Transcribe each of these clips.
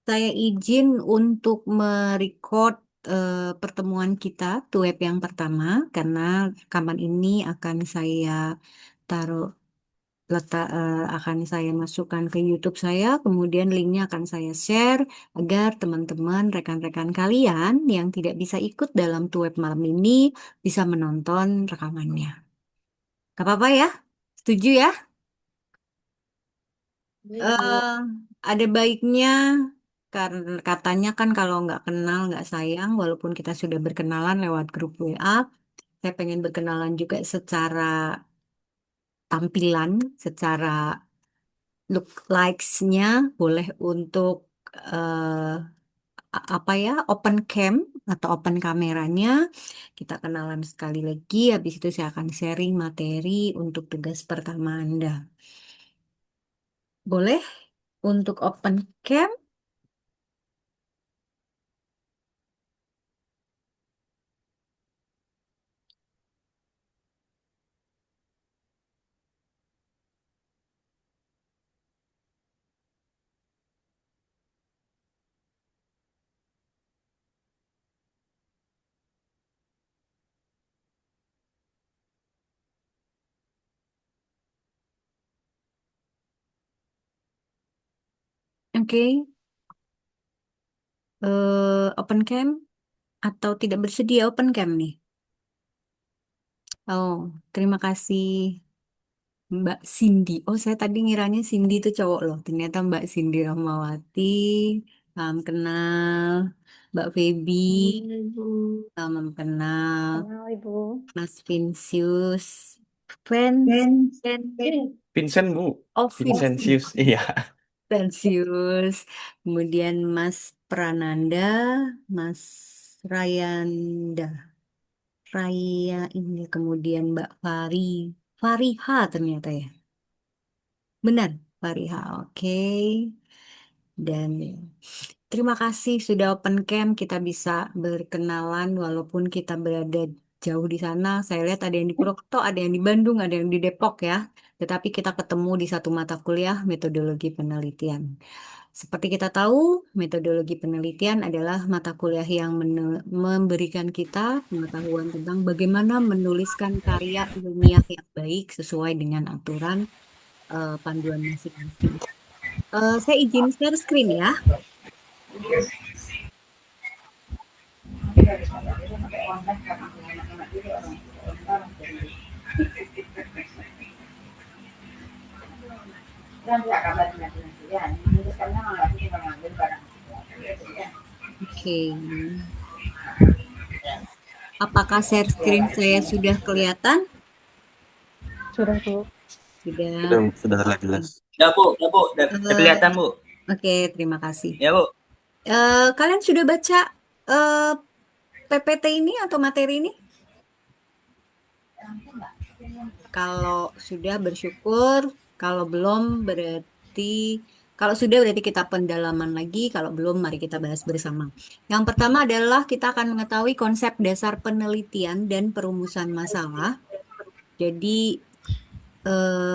Saya izin untuk merecord pertemuan kita, web yang pertama, karena rekaman ini akan saya taruh akan saya masukkan ke YouTube saya, kemudian linknya akan saya share agar teman-teman, rekan-rekan kalian yang tidak bisa ikut dalam web malam ini bisa menonton rekamannya. Gak apa-apa ya? Setuju ya? Baik, Bu. eh ada baiknya karena katanya kan kalau nggak kenal nggak sayang, walaupun kita sudah berkenalan lewat grup WA, saya pengen berkenalan juga secara tampilan, secara look likes-nya, boleh untuk eh, apa ya, open cam atau open kameranya. Kita kenalan sekali lagi, habis itu saya akan sharing materi untuk tugas pertama Anda. Boleh untuk open cam? Oke. Open cam atau tidak bersedia open cam nih? Oh, terima kasih Mbak Cindy. Oh, saya tadi ngiranya Cindy itu cowok loh. Ternyata Mbak Cindy Rahmawati. Salam kenal. Mbak Feby. Ibu. Salam kenal. Kenal, Ibu. Mas Vincius. Fans. Ben. Fan. Vincent, Bu. Oh, Vincius. Vincentius. Iya. Vincius. Kemudian Mas Prananda. Mas Rayanda. Raya ini kemudian Mbak Fariha ternyata ya. Benar, Fariha. Oke. Dan terima kasih sudah open cam. Kita bisa berkenalan walaupun kita berada jauh di sana. Saya lihat ada yang di Purwokerto, ada yang di Bandung, ada yang di Depok ya. Tetapi kita ketemu di satu mata kuliah metodologi penelitian. Seperti kita tahu, metodologi penelitian adalah mata kuliah yang memberikan kita pengetahuan tentang bagaimana menuliskan karya ilmiah yang baik sesuai dengan aturan panduan masing-masing. Saya izin share screen ya. Oke. Apakah share screen saya sudah kelihatan? Sudah, Bu. Sudah. Sudah jelas. Ya, Bu. Udah Eh, kelihatan, Bu. oke, terima kasih. Ya, Bu. Kalian sudah baca eh, PPT ini atau materi ini? Kalau sudah bersyukur, kalau belum berarti kalau sudah berarti kita pendalaman lagi, kalau belum mari kita bahas bersama. Yang pertama adalah kita akan mengetahui konsep dasar penelitian dan perumusan masalah. Jadi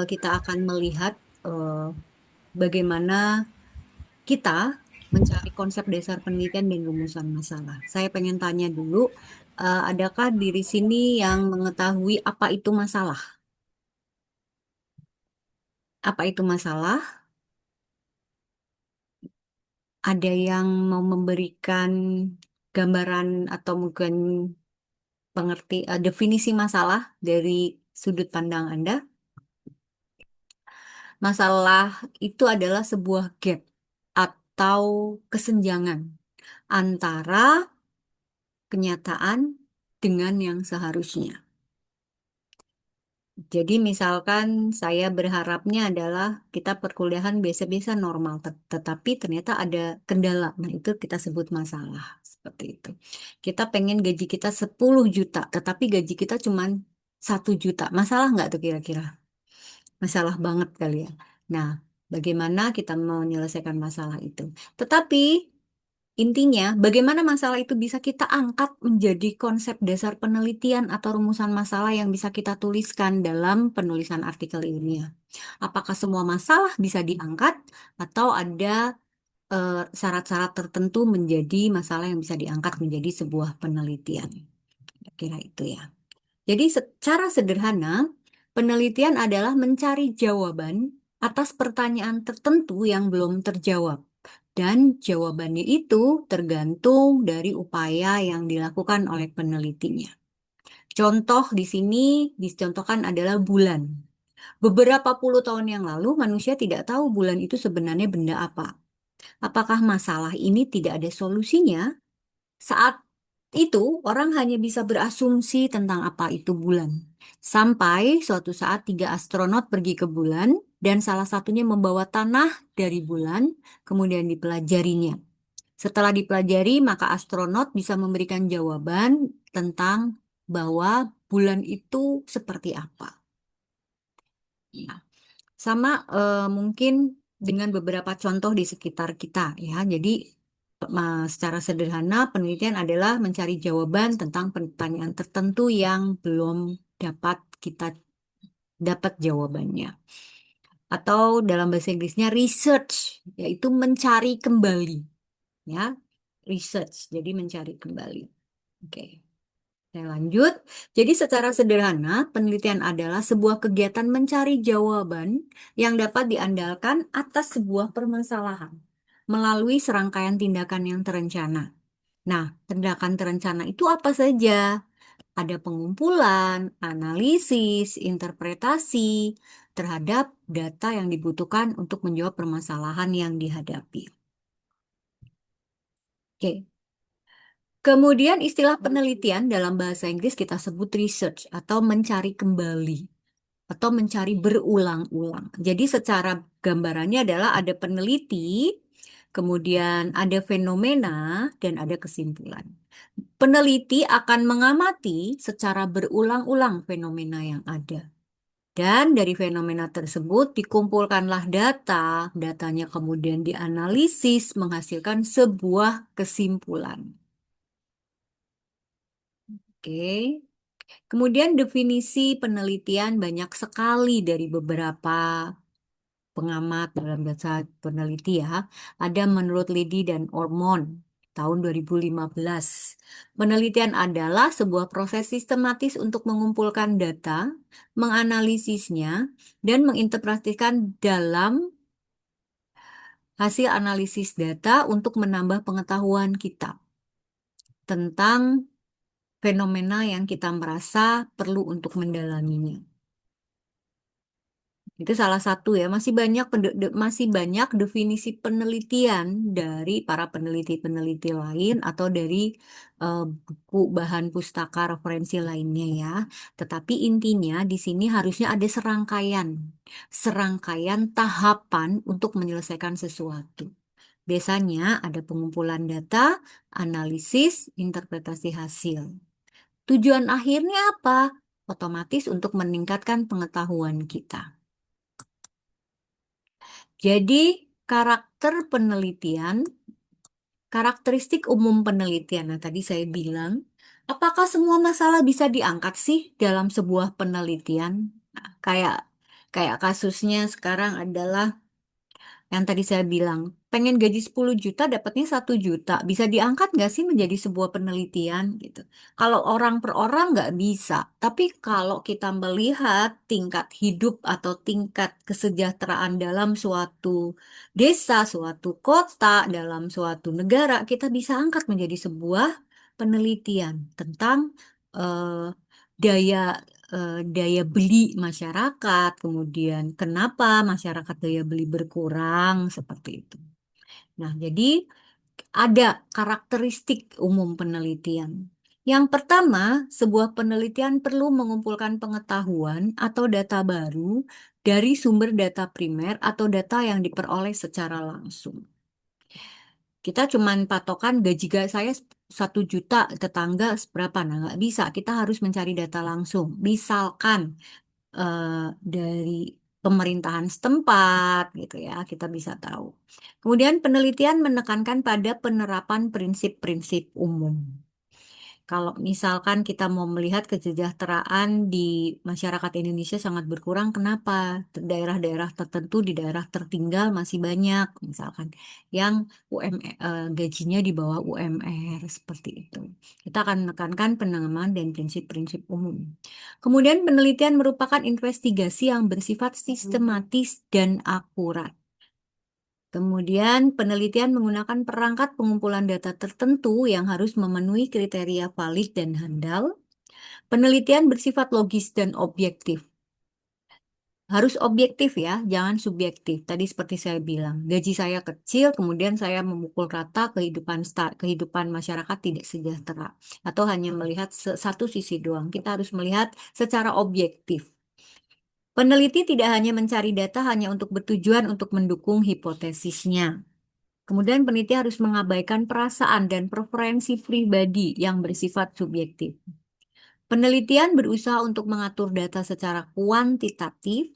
kita akan melihat eh, bagaimana kita mencari konsep dasar penelitian dan rumusan masalah. Saya pengen tanya dulu, adakah diri sini yang mengetahui apa itu masalah? Apa itu masalah? Ada yang mau memberikan gambaran atau mungkin definisi masalah dari sudut pandang Anda? Masalah itu adalah sebuah gap atau kesenjangan antara kenyataan dengan yang seharusnya. Jadi misalkan saya berharapnya adalah kita perkuliahan biasa-biasa normal, tetapi ternyata ada kendala. Nah, itu kita sebut masalah. Seperti itu. Kita pengen gaji kita 10 juta, tetapi gaji kita cuma 1 juta. Masalah nggak tuh kira-kira? Masalah banget kali ya. Nah, bagaimana kita mau menyelesaikan masalah itu? Tetapi intinya, bagaimana masalah itu bisa kita angkat menjadi konsep dasar penelitian atau rumusan masalah yang bisa kita tuliskan dalam penulisan artikel ilmiah. Apakah semua masalah bisa diangkat atau ada syarat-syarat tertentu menjadi masalah yang bisa diangkat menjadi sebuah penelitian. Kira itu ya. Jadi secara sederhana, penelitian adalah mencari jawaban atas pertanyaan tertentu yang belum terjawab. Dan jawabannya itu tergantung dari upaya yang dilakukan oleh penelitinya. Contoh di sini dicontohkan adalah bulan. Beberapa puluh tahun yang lalu, manusia tidak tahu bulan itu sebenarnya benda apa. Apakah masalah ini tidak ada solusinya? Saat itu, orang hanya bisa berasumsi tentang apa itu bulan. Sampai suatu saat tiga astronot pergi ke bulan dan salah satunya membawa tanah dari bulan, kemudian dipelajarinya. Setelah dipelajari, maka astronot bisa memberikan jawaban tentang bahwa bulan itu seperti apa. Nah, sama mungkin dengan beberapa contoh di sekitar kita ya. Jadi secara sederhana penelitian adalah mencari jawaban tentang pertanyaan tertentu yang belum dapat kita dapat jawabannya. Atau dalam bahasa Inggrisnya research, yaitu mencari kembali ya. Research, jadi mencari kembali. Oke. Saya lanjut. Jadi secara sederhana, penelitian adalah sebuah kegiatan mencari jawaban yang dapat diandalkan atas sebuah permasalahan melalui serangkaian tindakan yang terencana. Nah, tindakan terencana itu apa saja? Ada pengumpulan, analisis, interpretasi terhadap data yang dibutuhkan untuk menjawab permasalahan yang dihadapi. Oke. Kemudian istilah penelitian dalam bahasa Inggris kita sebut research atau mencari kembali atau mencari berulang-ulang. Jadi secara gambarannya adalah ada peneliti, kemudian ada fenomena dan ada kesimpulan. Peneliti akan mengamati secara berulang-ulang fenomena yang ada. Dan dari fenomena tersebut dikumpulkanlah data, datanya kemudian dianalisis menghasilkan sebuah kesimpulan. Oke. Kemudian definisi penelitian banyak sekali dari beberapa pengamat dalam jasa peneliti ya. Ada menurut Liddy dan Ormond tahun 2015. Penelitian adalah sebuah proses sistematis untuk mengumpulkan data, menganalisisnya, dan menginterpretasikan dalam hasil analisis data untuk menambah pengetahuan kita tentang fenomena yang kita merasa perlu untuk mendalaminya. Itu salah satu ya, masih banyak definisi penelitian dari para peneliti-peneliti lain atau dari buku bahan pustaka referensi lainnya ya. Tetapi intinya di sini harusnya ada serangkaian tahapan untuk menyelesaikan sesuatu. Biasanya ada pengumpulan data, analisis, interpretasi hasil. Tujuan akhirnya apa? Otomatis untuk meningkatkan pengetahuan kita. Jadi, karakter penelitian, karakteristik umum penelitian. Nah, tadi saya bilang, apakah semua masalah bisa diangkat sih dalam sebuah penelitian? Nah, kayak kasusnya sekarang adalah yang tadi saya bilang, pengen gaji 10 juta, dapatnya 1 juta. Bisa diangkat nggak sih menjadi sebuah penelitian gitu? Kalau orang per orang nggak bisa. Tapi kalau kita melihat tingkat hidup atau tingkat kesejahteraan dalam suatu desa, suatu kota, dalam suatu negara, kita bisa angkat menjadi sebuah penelitian tentang eh, daya daya beli masyarakat, kemudian kenapa masyarakat daya beli berkurang seperti itu. Nah, jadi ada karakteristik umum penelitian. Yang pertama, sebuah penelitian perlu mengumpulkan pengetahuan atau data baru dari sumber data primer atau data yang diperoleh secara langsung. Kita cuman patokan saya 1 juta, tetangga seberapa. Nah, nggak bisa. Kita harus mencari data langsung. Misalkan eh, dari pemerintahan setempat gitu ya, kita bisa tahu. Kemudian penelitian menekankan pada penerapan prinsip-prinsip umum. Kalau misalkan kita mau melihat kesejahteraan di masyarakat Indonesia sangat berkurang, kenapa? Daerah-daerah tertentu di daerah tertinggal masih banyak, misalkan yang gajinya di bawah UMR seperti itu. Kita akan menekankan penanaman dan prinsip-prinsip umum. Kemudian penelitian merupakan investigasi yang bersifat sistematis dan akurat. Kemudian penelitian menggunakan perangkat pengumpulan data tertentu yang harus memenuhi kriteria valid dan handal. Penelitian bersifat logis dan objektif. Harus objektif ya, jangan subjektif. Tadi seperti saya bilang, gaji saya kecil, kemudian saya memukul rata kehidupan masyarakat tidak sejahtera. Atau hanya melihat satu sisi doang. Kita harus melihat secara objektif. Peneliti tidak hanya mencari data hanya untuk bertujuan untuk mendukung hipotesisnya. Kemudian peneliti harus mengabaikan perasaan dan preferensi pribadi yang bersifat subjektif. Penelitian berusaha untuk mengatur data secara kuantitatif.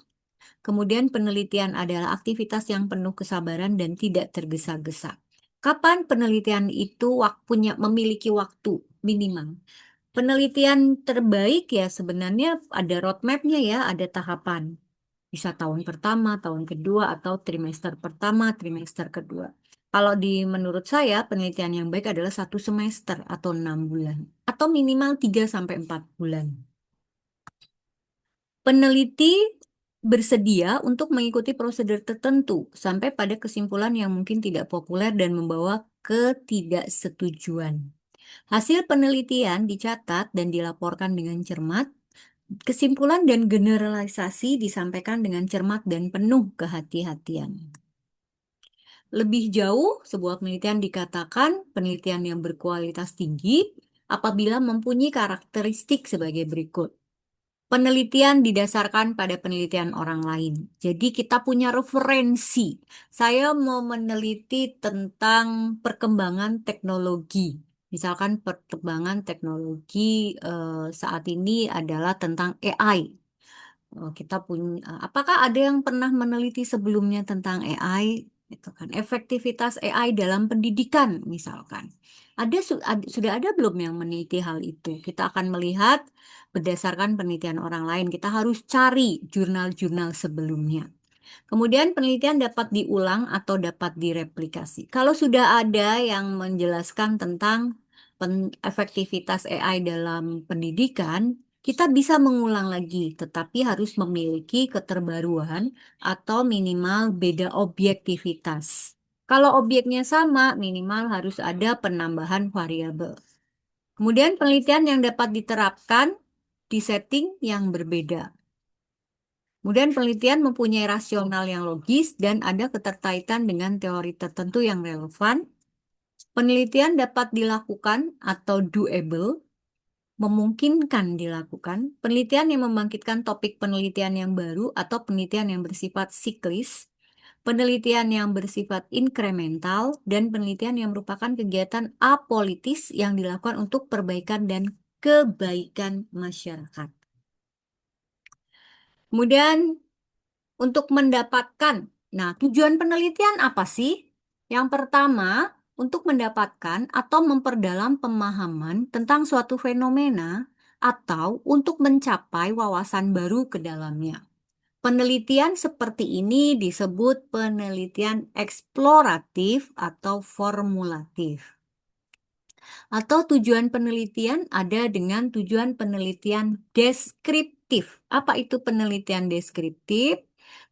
Kemudian penelitian adalah aktivitas yang penuh kesabaran dan tidak tergesa-gesa. Kapan penelitian itu memiliki waktu minimal? Penelitian terbaik ya sebenarnya ada roadmap-nya ya, ada tahapan. Bisa tahun pertama, tahun kedua, atau trimester pertama, trimester kedua. Kalau menurut saya, penelitian yang baik adalah 1 semester atau 6 bulan. Atau minimal 3 sampai 4 bulan. Peneliti bersedia untuk mengikuti prosedur tertentu sampai pada kesimpulan yang mungkin tidak populer dan membawa ketidaksetujuan. Hasil penelitian dicatat dan dilaporkan dengan cermat. Kesimpulan dan generalisasi disampaikan dengan cermat dan penuh kehati-hatian. Lebih jauh, sebuah penelitian dikatakan penelitian yang berkualitas tinggi apabila mempunyai karakteristik sebagai berikut. Penelitian didasarkan pada penelitian orang lain. Jadi kita punya referensi. Saya mau meneliti tentang perkembangan teknologi. Misalkan perkembangan teknologi saat ini adalah tentang AI. Kita punya, apakah ada yang pernah meneliti sebelumnya tentang AI? Itu kan efektivitas AI dalam pendidikan, misalkan. Sudah ada belum yang meneliti hal itu? Kita akan melihat berdasarkan penelitian orang lain. Kita harus cari jurnal-jurnal sebelumnya. Kemudian penelitian dapat diulang atau dapat direplikasi. Kalau sudah ada yang menjelaskan tentang efektivitas AI dalam pendidikan, kita bisa mengulang lagi, tetapi harus memiliki keterbaruan atau minimal beda objektivitas. Kalau objeknya sama, minimal harus ada penambahan variabel. Kemudian penelitian yang dapat diterapkan di setting yang berbeda. Kemudian penelitian mempunyai rasional yang logis dan ada keterkaitan dengan teori tertentu yang relevan. Penelitian dapat dilakukan atau doable, memungkinkan dilakukan. Penelitian yang membangkitkan topik penelitian yang baru atau penelitian yang bersifat siklis. Penelitian yang bersifat inkremental dan penelitian yang merupakan kegiatan apolitis yang dilakukan untuk perbaikan dan kebaikan masyarakat. Kemudian untuk mendapatkan, nah tujuan penelitian apa sih? Yang pertama, untuk mendapatkan atau memperdalam pemahaman tentang suatu fenomena atau untuk mencapai wawasan baru ke dalamnya. Penelitian seperti ini disebut penelitian eksploratif atau formulatif. Atau tujuan penelitian ada dengan tujuan penelitian deskriptif. Apa itu penelitian deskriptif?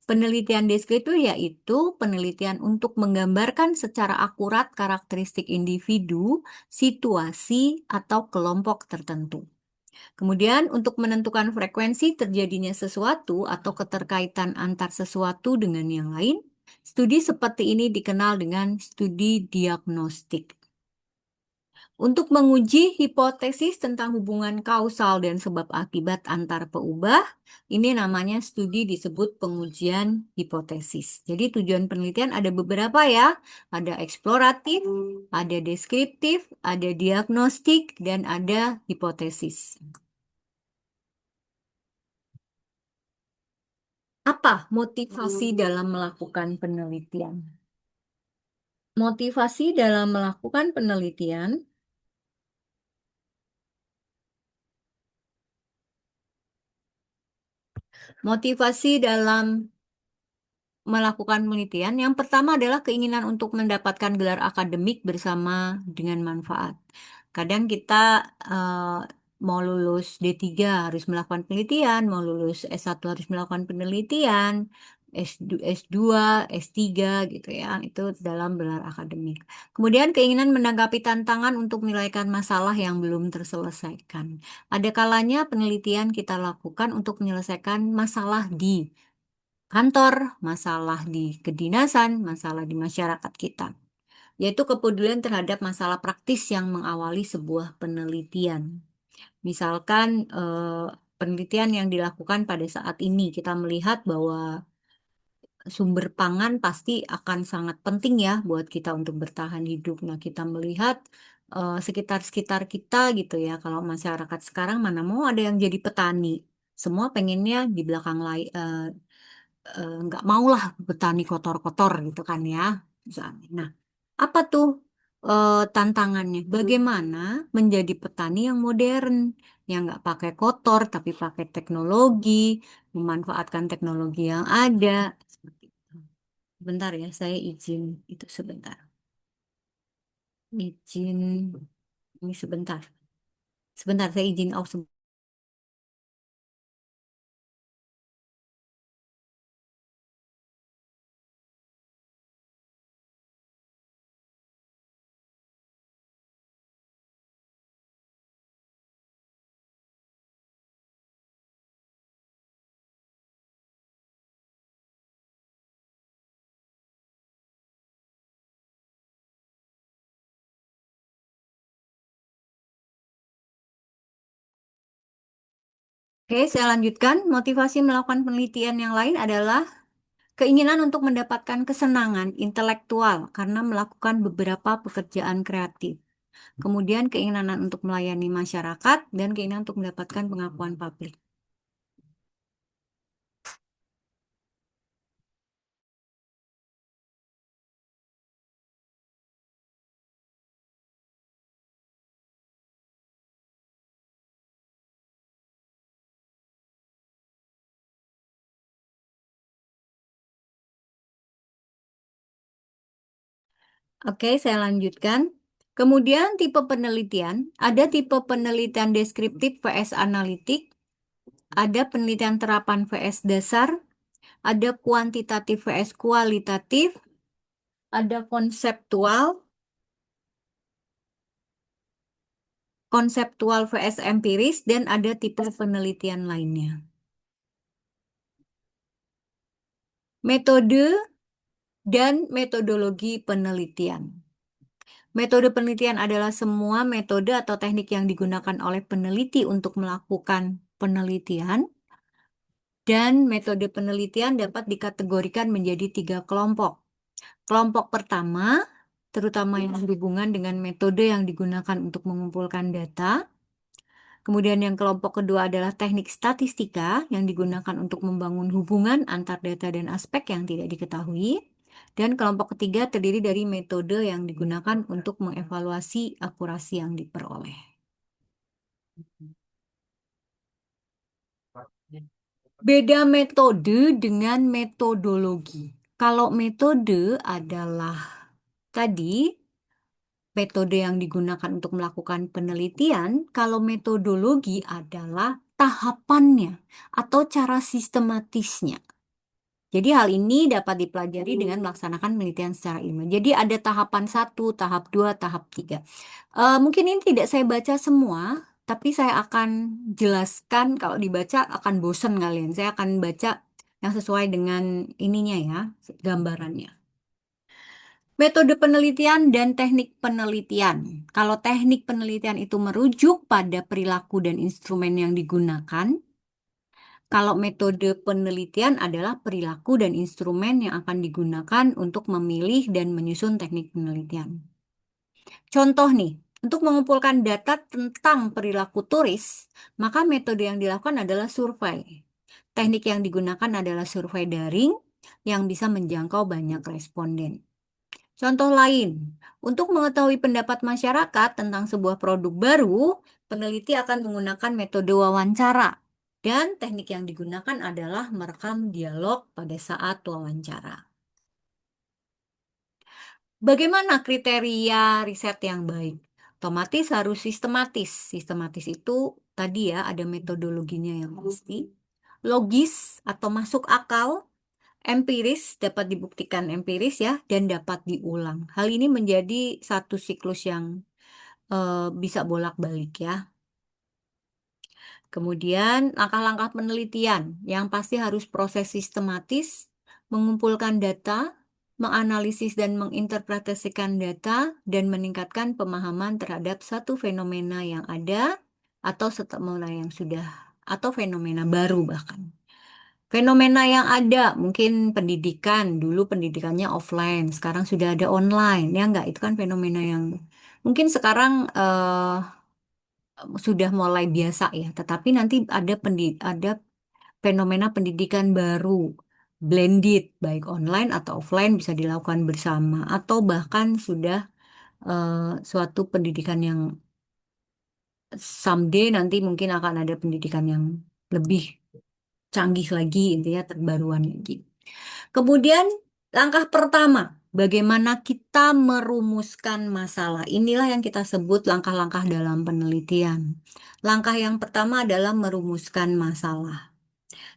Penelitian deskriptif yaitu penelitian untuk menggambarkan secara akurat karakteristik individu, situasi, atau kelompok tertentu. Kemudian untuk menentukan frekuensi terjadinya sesuatu atau keterkaitan antar sesuatu dengan yang lain, studi seperti ini dikenal dengan studi diagnostik. Untuk menguji hipotesis tentang hubungan kausal dan sebab akibat antar peubah, ini namanya studi disebut pengujian hipotesis. Jadi tujuan penelitian ada beberapa ya, ada eksploratif, ada deskriptif, ada diagnostik, dan ada hipotesis. Apa motivasi dalam melakukan penelitian? Motivasi dalam melakukan penelitian Motivasi dalam melakukan penelitian. Yang pertama adalah keinginan untuk mendapatkan gelar akademik bersama dengan manfaat. Kadang kita eh, mau lulus D3 harus melakukan penelitian, mau lulus S1 harus melakukan penelitian, S2, S3 gitu ya, itu dalam gelar akademik. Kemudian keinginan menanggapi tantangan untuk menyelesaikan masalah yang belum terselesaikan. Ada kalanya penelitian kita lakukan untuk menyelesaikan masalah di kantor, masalah di kedinasan, masalah di masyarakat kita, yaitu kepedulian terhadap masalah praktis yang mengawali sebuah penelitian. Misalkan penelitian yang dilakukan pada saat ini, kita melihat bahwa sumber pangan pasti akan sangat penting ya buat kita untuk bertahan hidup. Nah, kita melihat sekitar-sekitar kita gitu ya, kalau masyarakat sekarang mana mau ada yang jadi petani. Semua pengennya di belakang nggak maulah petani kotor-kotor gitu kan ya. Misalnya. Nah, apa tuh tantangannya? Bagaimana menjadi petani yang modern, yang nggak pakai kotor tapi pakai teknologi, memanfaatkan teknologi yang ada. Seperti itu. Bentar ya, saya izin itu sebentar. Izin ini sebentar. Sebentar, saya izin off sebentar. Oke, saya lanjutkan. Motivasi melakukan penelitian yang lain adalah keinginan untuk mendapatkan kesenangan intelektual karena melakukan beberapa pekerjaan kreatif. Kemudian keinginan untuk melayani masyarakat dan keinginan untuk mendapatkan pengakuan publik. Oke, saya lanjutkan. Kemudian tipe penelitian, ada tipe penelitian deskriptif vs analitik, ada penelitian terapan vs dasar, ada kuantitatif vs kualitatif, ada konseptual vs empiris, dan ada tipe penelitian lainnya. Metode dan metodologi penelitian. Metode penelitian adalah semua metode atau teknik yang digunakan oleh peneliti untuk melakukan penelitian, dan metode penelitian dapat dikategorikan menjadi 3 kelompok. Kelompok pertama, terutama yang berhubungan dengan metode yang digunakan untuk mengumpulkan data. Kemudian yang kelompok kedua adalah teknik statistika yang digunakan untuk membangun hubungan antar data dan aspek yang tidak diketahui. Dan kelompok ketiga terdiri dari metode yang digunakan untuk mengevaluasi akurasi yang diperoleh. Beda metode dengan metodologi. Kalau metode adalah tadi metode yang digunakan untuk melakukan penelitian, kalau metodologi adalah tahapannya atau cara sistematisnya. Jadi hal ini dapat dipelajari dengan melaksanakan penelitian secara ilmiah. Jadi ada tahapan 1, tahap 2, tahap 3. Mungkin ini tidak saya baca semua, tapi saya akan jelaskan, kalau dibaca akan bosan kalian. Saya akan baca yang sesuai dengan ininya ya, gambarannya. Metode penelitian dan teknik penelitian. Kalau teknik penelitian itu merujuk pada perilaku dan instrumen yang digunakan, kalau metode penelitian adalah perilaku dan instrumen yang akan digunakan untuk memilih dan menyusun teknik penelitian. Contoh nih, untuk mengumpulkan data tentang perilaku turis, maka metode yang dilakukan adalah survei. Teknik yang digunakan adalah survei daring yang bisa menjangkau banyak responden. Contoh lain, untuk mengetahui pendapat masyarakat tentang sebuah produk baru, peneliti akan menggunakan metode wawancara. Dan teknik yang digunakan adalah merekam dialog pada saat wawancara. Bagaimana kriteria riset yang baik? Otomatis harus sistematis. Sistematis itu tadi ya ada metodologinya yang pasti, logis atau masuk akal, empiris dapat dibuktikan empiris ya dan dapat diulang. Hal ini menjadi satu siklus yang bisa bolak-balik ya. Kemudian, langkah-langkah penelitian yang pasti harus proses sistematis, mengumpulkan data, menganalisis dan menginterpretasikan data, dan meningkatkan pemahaman terhadap satu fenomena yang ada atau fenomena yang sudah atau fenomena baru bahkan. Fenomena yang ada mungkin pendidikan, dulu pendidikannya offline, sekarang sudah ada online, ya enggak? Itu kan fenomena yang mungkin sekarang sudah mulai biasa ya, tetapi nanti ada fenomena pendidikan baru, blended, baik online atau offline bisa dilakukan bersama, atau bahkan sudah eh, suatu pendidikan yang someday nanti mungkin akan ada pendidikan yang lebih canggih lagi, intinya terbaruan lagi. Kemudian langkah pertama, bagaimana kita merumuskan masalah. Inilah yang kita sebut langkah-langkah dalam penelitian. Langkah yang pertama adalah merumuskan masalah.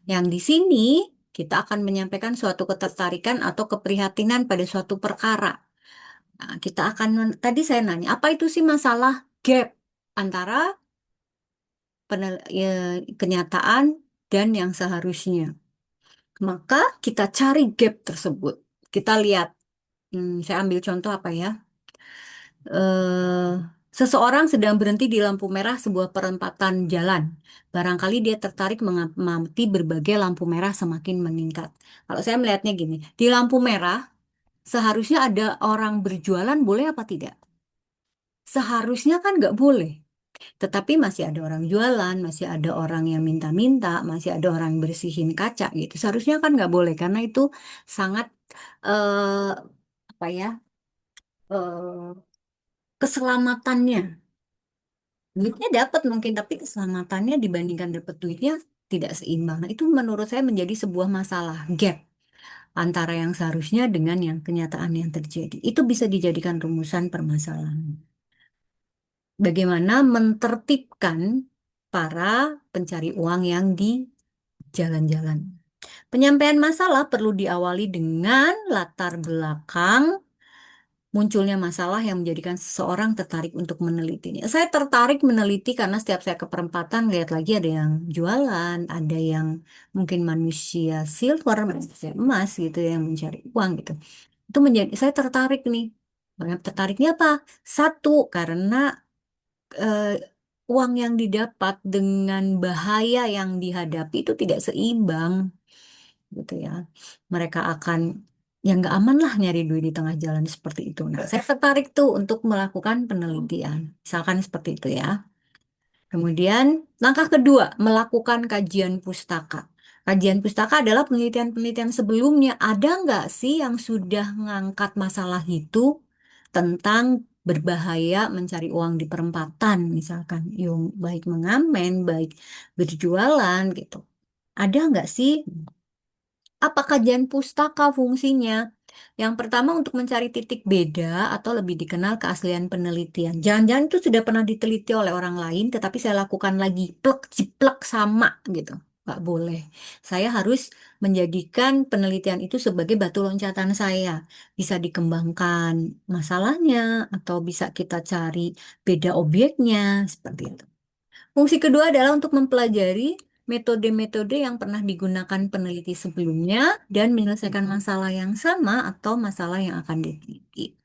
Yang di sini kita akan menyampaikan suatu ketertarikan atau keprihatinan pada suatu perkara. Nah, kita akan tadi saya nanya, apa itu sih masalah gap antara kenyataan dan yang seharusnya? Maka kita cari gap tersebut. Kita lihat, saya ambil contoh apa ya? eh, Seseorang sedang berhenti di lampu merah sebuah perempatan jalan. Barangkali dia tertarik mengamati berbagai lampu merah semakin meningkat. Kalau saya melihatnya gini, di lampu merah seharusnya ada orang berjualan, boleh apa tidak? Seharusnya kan nggak boleh. Tetapi masih ada orang jualan, masih ada orang yang minta-minta, masih ada orang bersihin kaca gitu. Seharusnya kan nggak boleh karena itu sangat eh, apa ya? Keselamatannya. Duitnya dapat mungkin, tapi keselamatannya dibandingkan dapat duitnya tidak seimbang. Nah, itu menurut saya menjadi sebuah masalah, gap antara yang seharusnya dengan yang kenyataan yang terjadi. Itu bisa dijadikan rumusan permasalahan. Bagaimana mentertibkan para pencari uang yang di jalan-jalan. Penyampaian masalah perlu diawali dengan latar belakang munculnya masalah yang menjadikan seseorang tertarik untuk menelitinya. Saya tertarik meneliti karena setiap saya ke perempatan lihat lagi ada yang jualan, ada yang mungkin manusia silver, manusia emas gitu yang mencari uang gitu. Itu menjadi saya tertarik nih. Tertariknya apa? Satu, karena eh, uang yang didapat dengan bahaya yang dihadapi itu tidak seimbang gitu ya. Mereka akan yang nggak aman lah nyari duit di tengah jalan seperti itu. Nah, saya tertarik tuh untuk melakukan penelitian. Misalkan seperti itu ya. Kemudian langkah kedua, melakukan kajian pustaka. Kajian pustaka adalah penelitian-penelitian sebelumnya. Ada nggak sih yang sudah ngangkat masalah itu tentang berbahaya mencari uang di perempatan, misalkan, yung baik mengamen, baik berjualan gitu. Ada nggak sih? Apa kajian pustaka fungsinya? Yang pertama untuk mencari titik beda atau lebih dikenal keaslian penelitian. Jangan-jangan itu sudah pernah diteliti oleh orang lain, tetapi saya lakukan lagi plek jiplek sama gitu. Nggak boleh. Saya harus menjadikan penelitian itu sebagai batu loncatan saya. Bisa dikembangkan masalahnya atau bisa kita cari beda objeknya seperti itu. Fungsi kedua adalah untuk mempelajari metode-metode yang pernah digunakan peneliti sebelumnya dan menyelesaikan masalah yang sama atau masalah yang akan diteliti.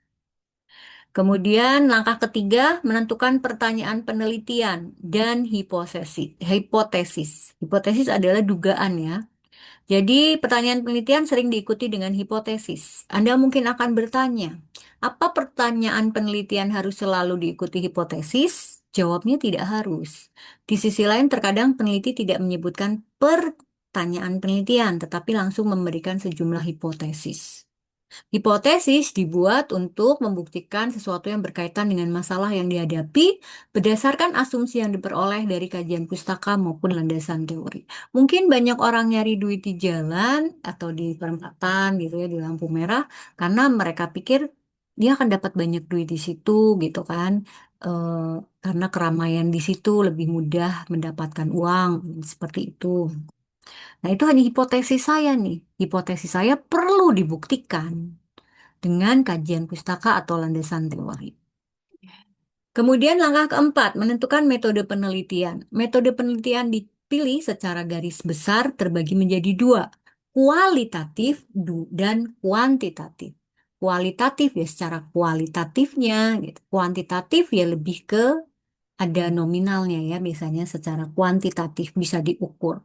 Kemudian langkah ketiga, menentukan pertanyaan penelitian dan hipotesis. Hipotesis. Hipotesis adalah dugaan ya. Jadi, pertanyaan penelitian sering diikuti dengan hipotesis. Anda mungkin akan bertanya, apa pertanyaan penelitian harus selalu diikuti hipotesis? Jawabnya tidak harus. Di sisi lain, terkadang peneliti tidak menyebutkan pertanyaan penelitian, tetapi langsung memberikan sejumlah hipotesis. Hipotesis dibuat untuk membuktikan sesuatu yang berkaitan dengan masalah yang dihadapi berdasarkan asumsi yang diperoleh dari kajian pustaka maupun landasan teori. Mungkin banyak orang nyari duit di jalan atau di perempatan gitu ya, di lampu merah, karena mereka pikir dia akan dapat banyak duit di situ gitu kan. Eh, karena keramaian di situ lebih mudah mendapatkan uang, seperti itu. Nah, itu hanya hipotesis saya nih. Hipotesis saya perlu dibuktikan dengan kajian pustaka atau landasan teori. Kemudian langkah keempat, menentukan metode penelitian. Metode penelitian dipilih secara garis besar terbagi menjadi dua, kualitatif dan kuantitatif. Kualitatif ya secara kualitatifnya, gitu. Kuantitatif ya lebih ke ada nominalnya ya, biasanya secara kuantitatif bisa diukur.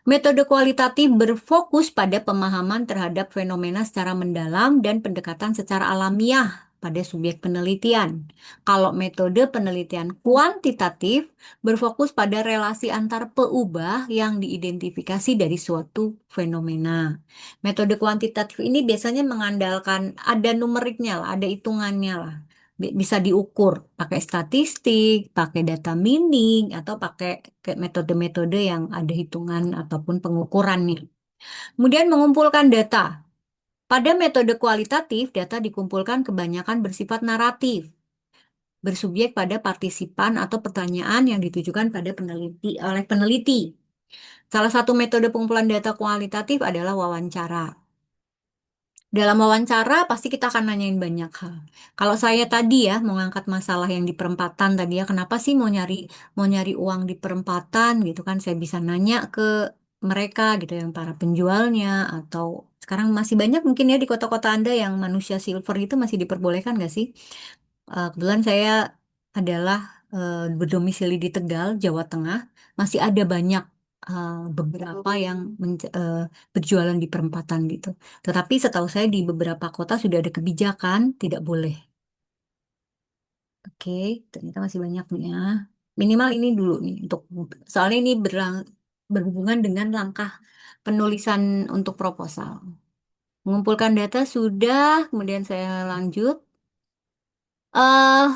Metode kualitatif berfokus pada pemahaman terhadap fenomena secara mendalam dan pendekatan secara alamiah pada subjek penelitian. Kalau metode penelitian kuantitatif berfokus pada relasi antar peubah yang diidentifikasi dari suatu fenomena. Metode kuantitatif ini biasanya mengandalkan ada numeriknya lah, ada hitungannya lah. Bisa diukur pakai statistik, pakai data mining, atau pakai kayak metode-metode yang ada hitungan ataupun pengukuran nih. Kemudian mengumpulkan data. Pada metode kualitatif, data dikumpulkan kebanyakan bersifat naratif, bersubjek pada partisipan atau pertanyaan yang ditujukan pada peneliti oleh peneliti. Salah satu metode pengumpulan data kualitatif adalah wawancara. Dalam wawancara pasti kita akan nanyain banyak hal. Kalau saya tadi ya mau ngangkat masalah yang di perempatan tadi ya, kenapa sih mau nyari uang di perempatan gitu kan? Saya bisa nanya ke mereka gitu yang para penjualnya atau sekarang masih banyak mungkin ya di kota-kota Anda yang manusia silver itu masih diperbolehkan nggak sih? Kebetulan saya adalah berdomisili di Tegal, Jawa Tengah. Masih ada banyak beberapa yang berjualan di perempatan gitu. Tetapi setahu saya di beberapa kota sudah ada kebijakan tidak boleh. Oke, ternyata masih banyak nih ya. Minimal ini dulu nih untuk soalnya ini berhubungan dengan langkah penulisan untuk proposal. Mengumpulkan data sudah, kemudian saya lanjut. eh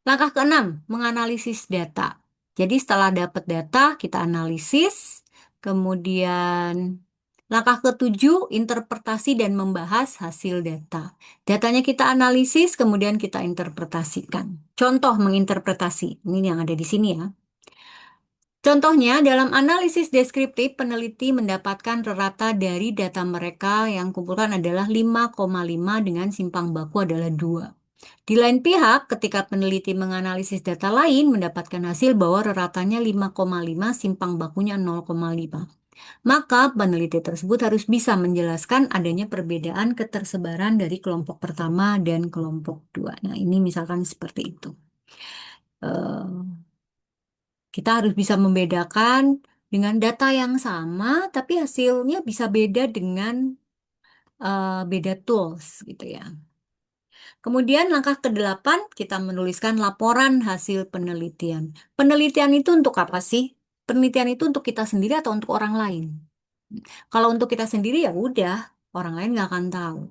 Langkah keenam, menganalisis data. Jadi setelah dapat data, kita analisis. Kemudian langkah ketujuh, interpretasi dan membahas hasil data. Datanya kita analisis, kemudian kita interpretasikan. Contoh menginterpretasi, ini yang ada di sini ya. Contohnya, dalam analisis deskriptif, peneliti mendapatkan rata dari data mereka yang kumpulkan adalah 5,5 dengan simpang baku adalah 2. Di lain pihak, ketika peneliti menganalisis data lain, mendapatkan hasil bahwa reratanya 5,5, simpang bakunya 0,5. Maka peneliti tersebut harus bisa menjelaskan adanya perbedaan ketersebaran dari kelompok pertama dan kelompok 2. Nah, ini misalkan seperti itu. Eh, kita harus bisa membedakan dengan data yang sama, tapi hasilnya bisa beda dengan beda tools gitu ya. Kemudian langkah ke-8, kita menuliskan laporan hasil penelitian. Penelitian itu untuk apa sih? Penelitian itu untuk kita sendiri atau untuk orang lain? Kalau untuk kita sendiri ya udah, orang lain nggak akan tahu.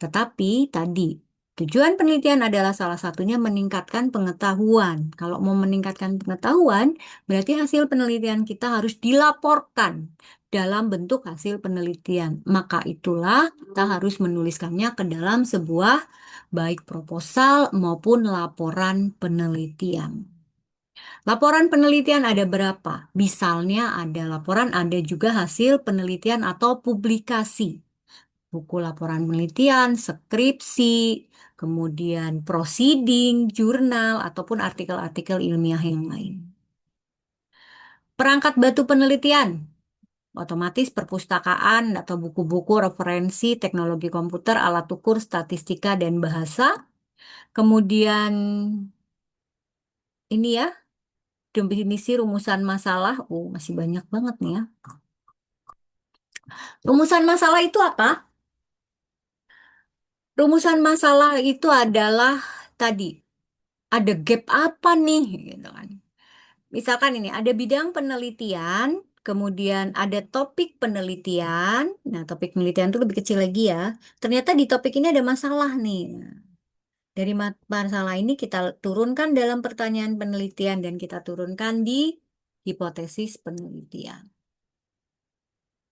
Tetapi tadi, tujuan penelitian adalah salah satunya meningkatkan pengetahuan. Kalau mau meningkatkan pengetahuan, berarti hasil penelitian kita harus dilaporkan dalam bentuk hasil penelitian. Maka itulah kita harus menuliskannya ke dalam sebuah baik proposal maupun laporan penelitian. Laporan penelitian ada berapa? Misalnya ada laporan, ada juga hasil penelitian atau publikasi. Buku laporan penelitian, skripsi, kemudian proceeding, jurnal, ataupun artikel-artikel ilmiah yang lain. Perangkat batu penelitian, otomatis perpustakaan atau buku-buku referensi, teknologi komputer, alat ukur, statistika, dan bahasa. Kemudian ini ya, definisi rumusan masalah. Oh, masih banyak banget nih ya. Rumusan masalah itu apa? Rumusan masalah itu adalah tadi ada gap apa nih gitu kan. Misalkan ini ada bidang penelitian, kemudian ada topik penelitian. Nah, topik penelitian itu lebih kecil lagi ya. Ternyata di topik ini ada masalah nih. Nah, dari masalah ini kita turunkan dalam pertanyaan penelitian dan kita turunkan di hipotesis penelitian.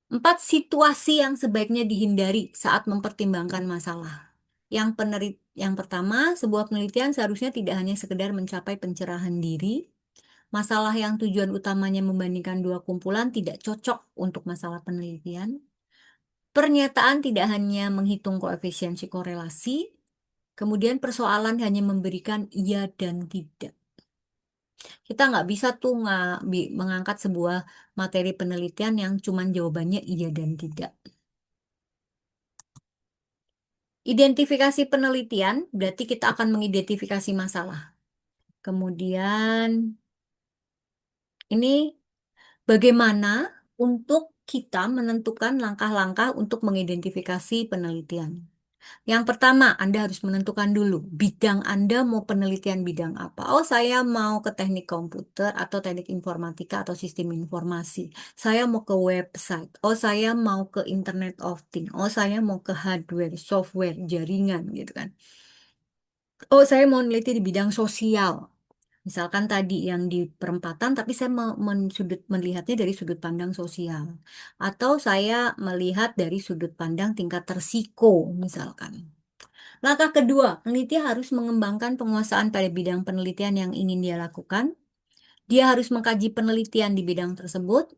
4 situasi yang sebaiknya dihindari saat mempertimbangkan masalah. Yang pertama, sebuah penelitian seharusnya tidak hanya sekedar mencapai pencerahan diri. Masalah yang tujuan utamanya membandingkan dua kumpulan tidak cocok untuk masalah penelitian. Pernyataan tidak hanya menghitung koefisiensi korelasi. Kemudian persoalan hanya memberikan iya dan tidak. Kita nggak bisa tuh mengangkat sebuah materi penelitian yang cuman jawabannya iya dan tidak. Identifikasi penelitian berarti kita akan mengidentifikasi masalah. Kemudian ini bagaimana untuk kita menentukan langkah-langkah untuk mengidentifikasi penelitian. Yang pertama, Anda harus menentukan dulu bidang Anda mau penelitian bidang apa. Oh, saya mau ke teknik komputer atau teknik informatika atau sistem informasi. Saya mau ke website. Oh, saya mau ke Internet of Things. Oh, saya mau ke hardware, software, jaringan gitu kan. Oh, saya mau meneliti di bidang sosial. Misalkan tadi yang di perempatan, tapi saya melihatnya dari sudut pandang sosial. Atau saya melihat dari sudut pandang tingkat resiko, misalkan. Langkah kedua, peneliti harus mengembangkan penguasaan pada bidang penelitian yang ingin dia lakukan. Dia harus mengkaji penelitian di bidang tersebut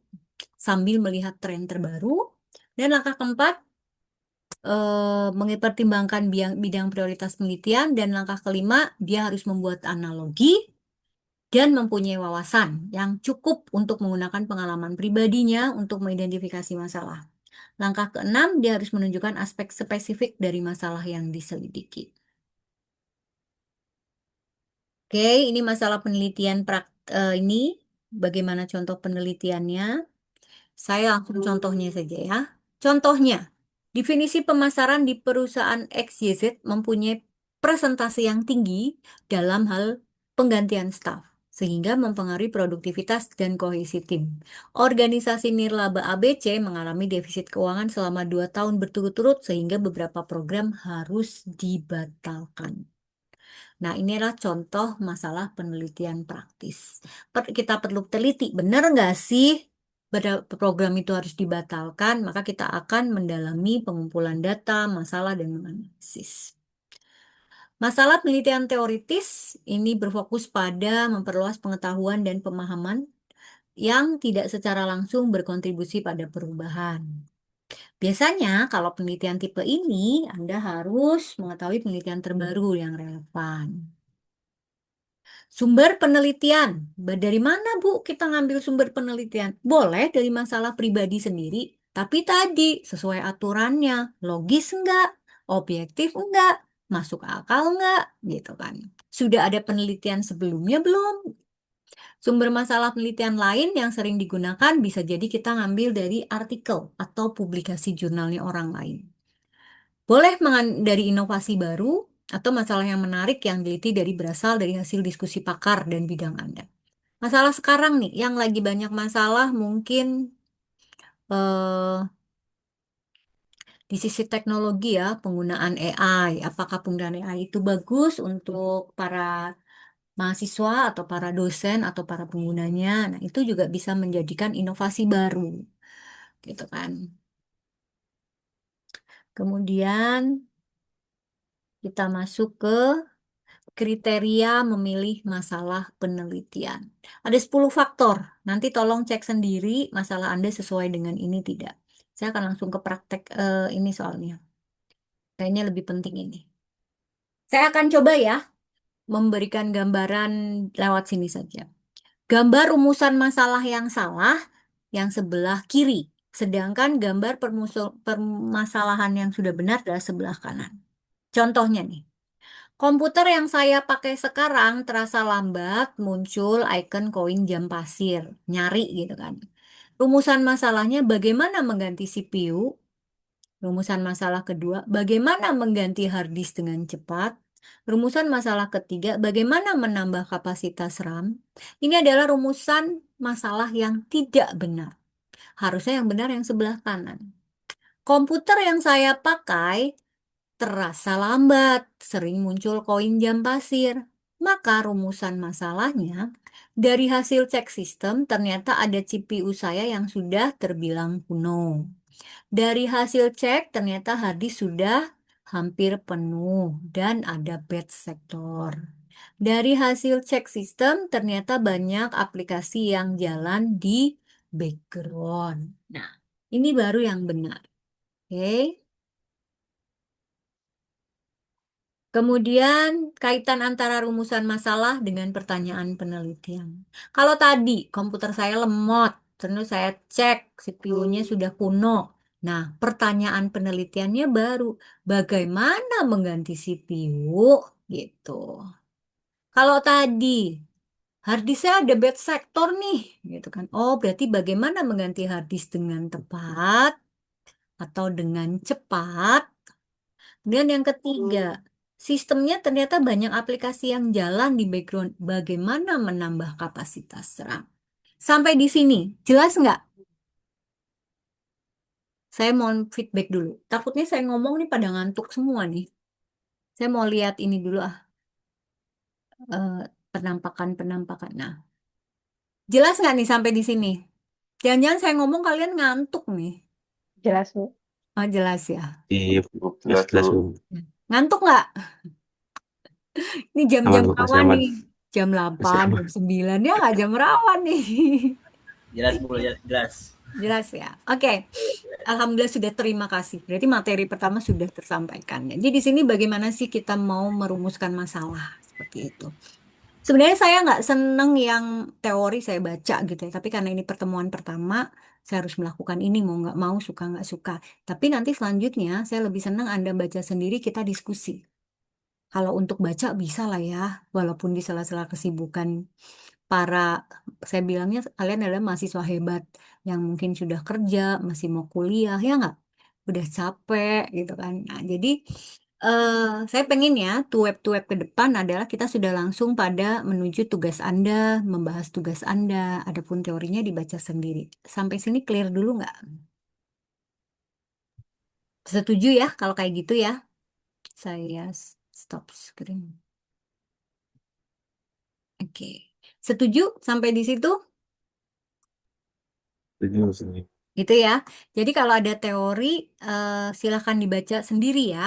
sambil melihat tren terbaru. Dan langkah keempat, mempertimbangkan bidang prioritas penelitian. Dan langkah kelima, dia harus membuat analogi dan mempunyai wawasan yang cukup untuk menggunakan pengalaman pribadinya untuk mengidentifikasi masalah. Langkah keenam, dia harus menunjukkan aspek spesifik dari masalah yang diselidiki. Oke, ini masalah penelitian ini bagaimana contoh penelitiannya. Saya langsung contohnya saja ya. Contohnya, definisi pemasaran di perusahaan XYZ mempunyai presentasi yang tinggi dalam hal penggantian staf, sehingga mempengaruhi produktivitas dan kohesi tim. Organisasi nirlaba ABC mengalami defisit keuangan selama 2 tahun berturut-turut, sehingga beberapa program harus dibatalkan. Nah, inilah contoh masalah penelitian praktis. Kita perlu teliti, benar nggak sih program itu harus dibatalkan? Maka kita akan mendalami pengumpulan data, masalah, dan menganalisis. Masalah penelitian teoritis ini berfokus pada memperluas pengetahuan dan pemahaman yang tidak secara langsung berkontribusi pada perubahan. Biasanya, kalau penelitian tipe ini, Anda harus mengetahui penelitian terbaru yang relevan. Sumber penelitian. Dari mana, Bu, kita ngambil sumber penelitian? Boleh dari masalah pribadi sendiri, tapi tadi sesuai aturannya. Logis enggak? Objektif enggak? Masuk akal enggak? Gitu kan. Sudah ada penelitian sebelumnya belum? Sumber masalah penelitian lain yang sering digunakan bisa jadi kita ngambil dari artikel atau publikasi jurnalnya orang lain. Boleh dari inovasi baru atau masalah yang menarik yang berasal dari hasil diskusi pakar dan bidang Anda. Masalah sekarang nih, yang lagi banyak masalah mungkin eh, di sisi teknologi ya, penggunaan AI. Apakah penggunaan AI itu bagus untuk para mahasiswa atau para dosen atau para penggunanya? Nah, itu juga bisa menjadikan inovasi baru, gitu kan. Kemudian kita masuk ke kriteria memilih masalah penelitian. Ada 10 faktor. Nanti tolong cek sendiri masalah Anda sesuai dengan ini tidak. Saya akan langsung ke praktek ini soalnya. Kayaknya lebih penting ini. Saya akan coba ya memberikan gambaran lewat sini saja. Gambar rumusan masalah yang salah yang sebelah kiri. Sedangkan gambar permasalahan yang sudah benar adalah sebelah kanan. Contohnya nih. Komputer yang saya pakai sekarang terasa lambat, muncul icon koin jam pasir, nyari gitu kan. Rumusan masalahnya bagaimana mengganti CPU. Rumusan masalah kedua, bagaimana mengganti hard disk dengan cepat. Rumusan masalah ketiga, bagaimana menambah kapasitas RAM. Ini adalah rumusan masalah yang tidak benar. Harusnya yang benar yang sebelah kanan. Komputer yang saya pakai terasa lambat, sering muncul koin jam pasir. Maka rumusan masalahnya, dari hasil cek sistem ternyata ada CPU saya yang sudah terbilang kuno. Dari hasil cek ternyata harddisk sudah hampir penuh dan ada bad sector. Dari hasil cek sistem ternyata banyak aplikasi yang jalan di background. Nah, ini baru yang benar. Oke. Kemudian kaitan antara rumusan masalah dengan pertanyaan penelitian. Kalau tadi komputer saya lemot, terus saya cek CPU-nya sudah kuno. Nah, pertanyaan penelitiannya baru bagaimana mengganti CPU gitu. Kalau tadi hard disk saya ada bad sector nih, gitu kan. Oh, berarti bagaimana mengganti hard disk dengan tepat atau dengan cepat. Dan yang ketiga, sistemnya ternyata banyak aplikasi yang jalan di background. Bagaimana menambah kapasitas RAM? Sampai di sini, jelas nggak? Saya mau feedback dulu. Takutnya saya ngomong nih pada ngantuk semua nih. Saya mau lihat ini dulu eh, penampakan-penampakan. Nah, jelas nggak nih sampai di sini? Jangan-jangan saya ngomong kalian ngantuk nih. Jelas, Bu. Oh, jelas ya. Iya, jelas jelas Bu. Ngantuk nggak? Ini Aman jam-jam Bu, masih rawan aman. nih. Jam Masih 8, aman. jam 9. Ya nggak jam rawan nih. Jelas, Bu, jelas. Jelas ya. Oke. Alhamdulillah sudah terima kasih. Berarti materi pertama sudah tersampaikan. Jadi di sini bagaimana sih kita mau merumuskan masalah seperti itu. Sebenarnya saya nggak seneng yang teori saya baca gitu ya. Tapi karena ini pertemuan pertama, saya harus melakukan ini mau nggak mau, suka nggak suka. Tapi nanti selanjutnya saya lebih senang Anda baca sendiri, kita diskusi. Kalau untuk baca bisa lah ya, walaupun di sela-sela kesibukan para, saya bilangnya kalian adalah mahasiswa hebat yang mungkin sudah kerja, masih mau kuliah, ya nggak? Udah capek gitu kan. Nah, jadi eh, saya pengen ya, tuweb-tuweb ke depan adalah kita sudah langsung pada menuju tugas Anda, membahas tugas Anda, adapun teorinya dibaca sendiri. Sampai sini clear dulu nggak? Setuju ya kalau kayak gitu ya? Saya stop screen. Oke. Setuju sampai di situ? Setuju sih. Gitu ya. Jadi kalau ada teori, silakan dibaca sendiri ya.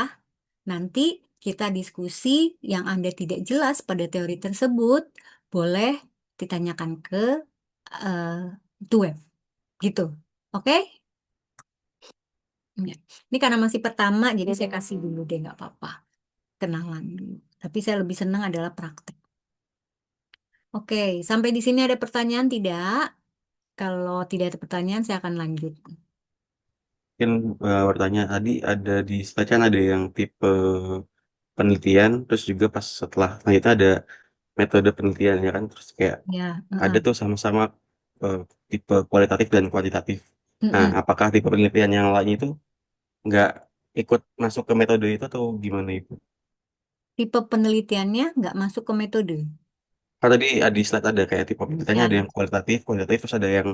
Nanti kita diskusi yang Anda tidak jelas pada teori tersebut, boleh ditanyakan ke eh, web. Gitu. Oke? Ya. Ini karena masih pertama, jadi saya kasih dulu deh, nggak apa-apa. Kenalan dulu. Tapi saya lebih senang adalah praktek. Oke, sampai di sini ada pertanyaan tidak? Kalau tidak ada pertanyaan, saya akan lanjut. Mungkin bertanya tadi ada di slide kan ada yang tipe penelitian, terus juga pas setelah selanjutnya ada metode penelitian ya kan, terus kayak Ya, ada tuh sama-sama eh, tipe kualitatif dan kuantitatif. Nah, mm-mm. apakah tipe penelitian yang lain itu nggak ikut masuk ke metode itu atau gimana Ibu? Tipe penelitiannya nggak masuk ke metode. Kan tadi ada di slide ada kayak tipe penelitiannya Ya, ada yang kualitatif, kualitatif terus ada yang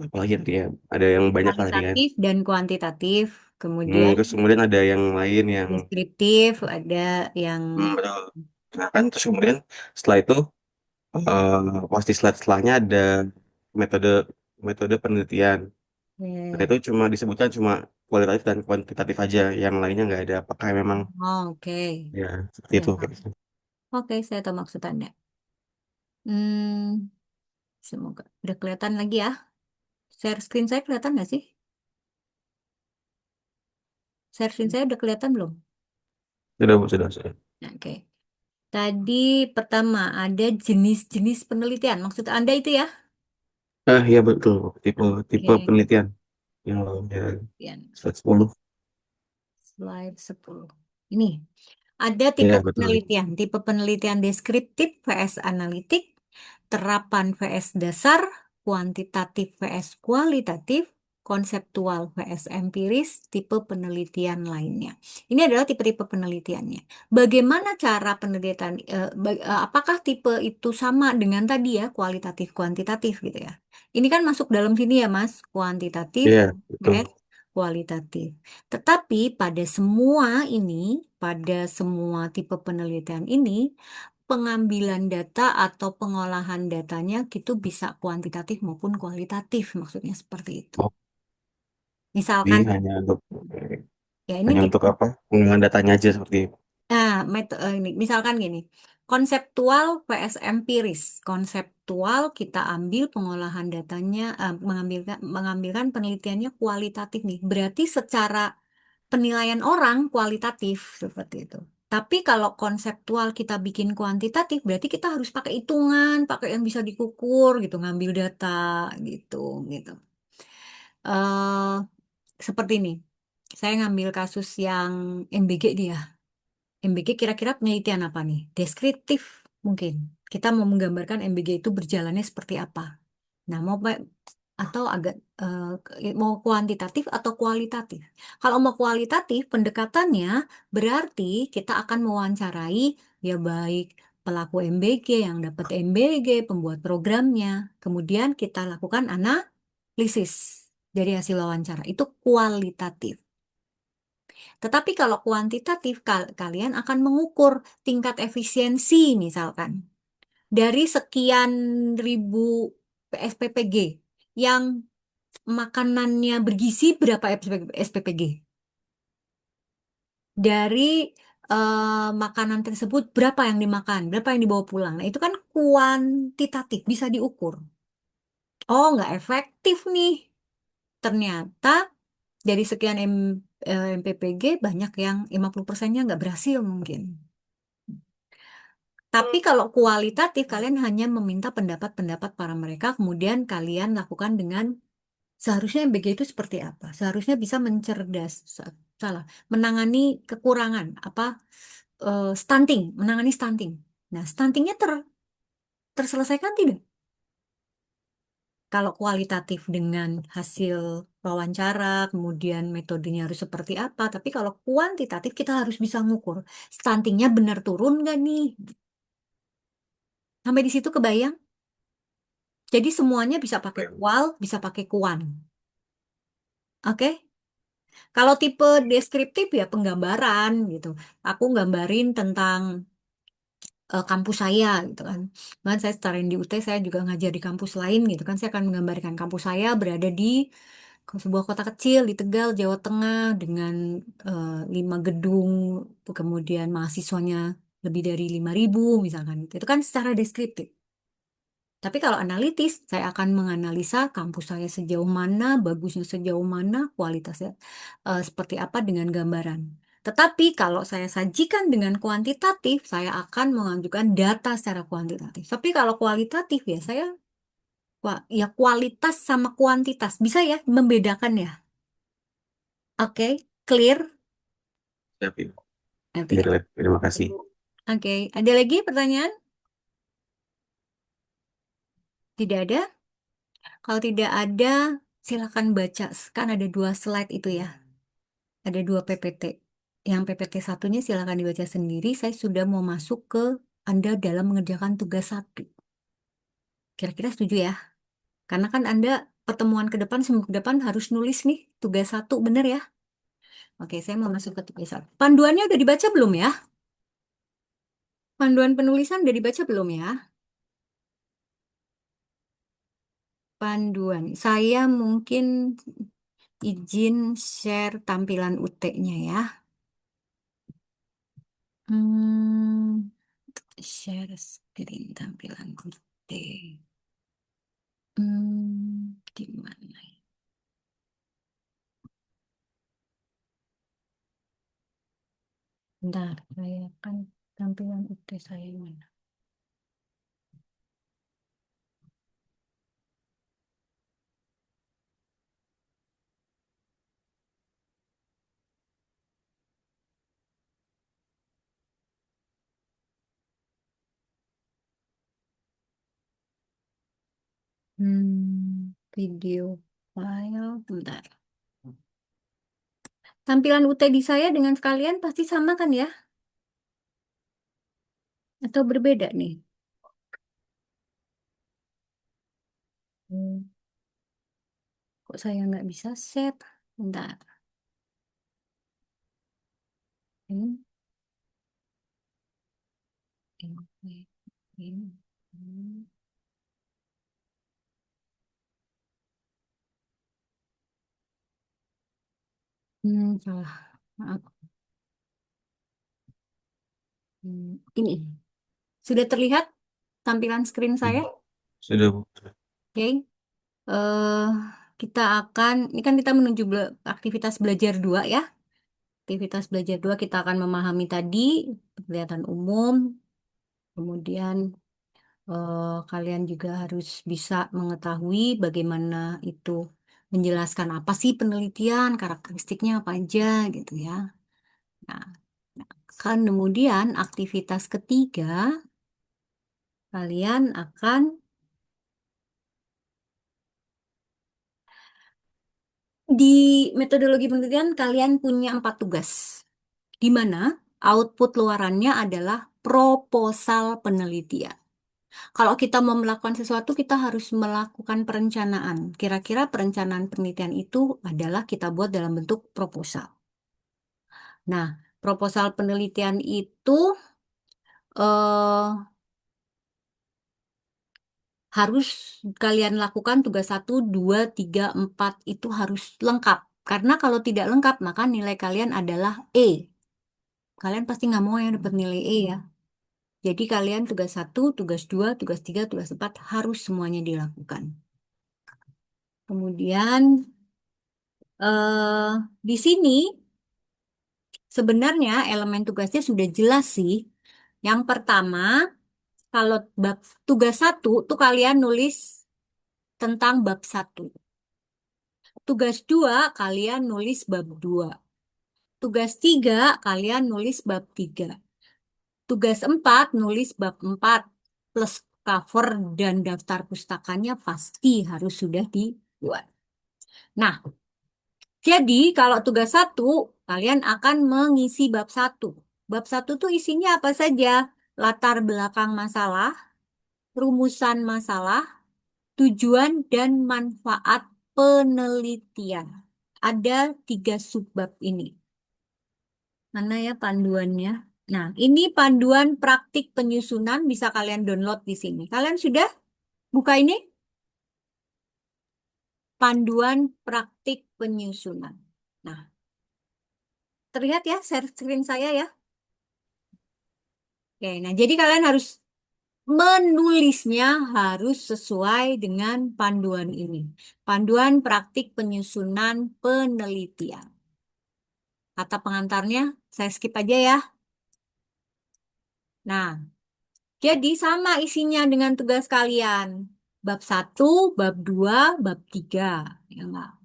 apalagi tadi ya, ada yang banyak lah tadi kan. kualitatif dan kuantitatif. Kemudian Terus kemudian ada yang lain yang deskriptif, ada yang betul. Nah kan terus kemudian setelah itu pas di slide setelahnya ada metode metode penelitian. Nah eh, itu cuma disebutkan cuma kualitatif dan kuantitatif aja, yang lainnya nggak ada. Apakah memang oh, oke. ya seperti Saya itu? tahu. Oke, saya tahu maksud Anda. Hmm, semoga udah kelihatan lagi ya. Share screen saya kelihatan nggak sih? Share screen saya udah kelihatan belum? Sudah Bu, sudah. Nah, oke. Tadi pertama ada jenis-jenis penelitian. Maksud Anda itu ya? Iya betul, tipe tipe Oke. penelitian yang ya, Kemudian slide 10. slide 10. Ini. Ada tipe Iya betul. penelitian, tipe penelitian deskriptif vs analitik, terapan vs dasar, kuantitatif vs kualitatif, konseptual vs empiris, tipe penelitian lainnya. Ini adalah tipe-tipe penelitiannya. Bagaimana cara penelitian, apakah tipe itu sama dengan tadi ya, kualitatif, kuantitatif gitu ya. Ini kan masuk dalam sini ya Mas, kuantitatif, Iya, betul. kualitatif. Tetapi pada semua ini, pada semua tipe penelitian ini, pengambilan data atau pengolahan datanya itu bisa kuantitatif maupun kualitatif, maksudnya seperti itu. Oh, jadi Misalkan, ya ini hanya tipe, untuk apa? Pengolahan datanya aja seperti itu. nah, ini, misalkan gini, konseptual vs empiris. Konseptual kita ambil pengolahan datanya, mengambilkan penelitiannya kualitatif nih. Berarti secara penilaian orang kualitatif seperti itu. Tapi kalau konseptual kita bikin kuantitatif, berarti kita harus pakai hitungan, pakai yang bisa dikukur gitu, ngambil data gitu, gitu. eh Seperti ini, saya ngambil kasus yang MBG dia. MBG kira-kira penelitian apa nih? Deskriptif mungkin. Kita mau menggambarkan MBG itu berjalannya seperti apa. Nah, atau agak mau kuantitatif atau kualitatif. Kalau mau kualitatif, pendekatannya berarti kita akan mewawancarai ya baik pelaku MBG yang dapat MBG, pembuat programnya. Kemudian kita lakukan analisis dari hasil wawancara. Itu kualitatif. Tetapi kalau kuantitatif, kalian akan mengukur tingkat efisiensi misalkan dari sekian ribu SPPG yang makanannya bergizi berapa SPPG? Dari makanan tersebut berapa yang dimakan, berapa yang dibawa pulang. Nah, itu kan kuantitatif, bisa diukur. Oh, nggak efektif nih. Ternyata dari sekian MPPG banyak yang 50%-nya nggak berhasil mungkin. Tapi kalau kualitatif, kalian hanya meminta pendapat-pendapat para mereka, kemudian kalian lakukan dengan seharusnya MBG itu seperti apa? Seharusnya bisa salah, menangani kekurangan apa stunting, menangani stunting. Nah, stuntingnya terselesaikan tidak? Kalau kualitatif dengan hasil wawancara, kemudian metodenya harus seperti apa. Tapi kalau kuantitatif kita harus bisa ngukur stuntingnya benar turun nggak nih? Sampai di situ kebayang? Jadi semuanya bisa pakai kual, bisa pakai kuan. Oke? Kalau tipe deskriptif ya penggambaran gitu. Aku gambarin tentang kampus saya gitu kan. Kan saya setarain di UT, saya juga ngajar di kampus lain gitu kan. Saya akan menggambarkan kampus saya berada di sebuah kota kecil di Tegal, Jawa Tengah dengan 5 gedung, kemudian mahasiswanya lebih dari 5.000 misalkan. Itu kan secara deskriptif. Tapi kalau analitis, saya akan menganalisa kampus saya sejauh mana, bagusnya sejauh mana, kualitasnya seperti apa dengan gambaran. Tetapi kalau saya sajikan dengan kuantitatif, saya akan mengajukan data secara kuantitatif. Tapi kalau kualitatif ya saya ya kualitas sama kuantitas bisa ya membedakan ya. Oke, clear? Siap, Ibu. Oke. Terima kasih. Oke, ada lagi pertanyaan? Tidak ada? Kalau tidak ada, silakan baca. Kan ada 2 slide itu ya. Ada 2 PPT. Yang PPT satunya silakan dibaca sendiri. Saya sudah mau masuk ke Anda dalam mengerjakan tugas 1. Kira-kira setuju ya? Karena kan Anda pertemuan ke depan, seminggu ke depan harus nulis nih tugas 1, bener ya? Oke, saya mau masuk ke tugas 1. Panduannya udah dibaca belum ya? Panduan penulisan udah dibaca belum ya? Panduan. Saya mungkin izin share tampilan UT-nya ya. Hmm, share screen tampilan UT. Di mana? Bentar, saya kan tampilan UT saya mana? Video. File, bentar. Tampilan UTD saya dengan sekalian pasti sama kan ya? Atau berbeda nih? Hmm. Kok saya nggak bisa set? Bentar. Ini, ini. Salah. Maaf. Ini. Sudah terlihat tampilan screen saya? Sudah Bu. Oke. eh kita akan, ini kan kita menuju aktivitas belajar 2 ya. Aktivitas belajar 2 kita akan memahami tadi penglihatan umum, kemudian kalian juga harus bisa mengetahui bagaimana itu menjelaskan apa sih penelitian, karakteristiknya apa aja gitu ya. Nah, kan kemudian aktivitas ketiga, kalian akan di metodologi penelitian kalian punya 4 tugas, di mana output luarannya adalah proposal penelitian. Kalau kita mau melakukan sesuatu, kita harus melakukan perencanaan. Kira-kira perencanaan penelitian itu adalah kita buat dalam bentuk proposal. Nah, proposal penelitian itu eh, harus kalian lakukan tugas 1, 2, 3, 4 itu harus lengkap. Karena kalau tidak lengkap, maka nilai kalian adalah E. Kalian pasti nggak mau yang dapat nilai E ya. Jadi kalian tugas 1, tugas 2, tugas 3, tugas 4 harus semuanya dilakukan. Kemudian di sini sebenarnya elemen tugasnya sudah jelas sih. Yang pertama, kalau bab tugas 1 tuh kalian nulis tentang bab 1. Tugas 2 kalian nulis bab 2. Tugas 3 kalian nulis bab 3. Tugas 4 nulis bab 4 plus cover dan daftar pustakanya pasti harus sudah dibuat. Nah, jadi kalau tugas 1 kalian akan mengisi bab 1. Bab 1 tuh isinya apa saja? Latar belakang masalah, rumusan masalah, tujuan dan manfaat penelitian. Ada 3 subbab ini. Mana ya panduannya? Nah, ini panduan praktik penyusunan bisa kalian download di sini. Kalian sudah buka ini? Panduan praktik penyusunan. Nah, terlihat ya share screen saya ya? Oke, nah jadi kalian harus menulisnya harus sesuai dengan panduan ini. Panduan praktik penyusunan penelitian. Kata pengantarnya, saya skip aja ya. Nah, jadi sama isinya dengan tugas kalian. Bab 1, bab 2, bab 3. Ya enggak?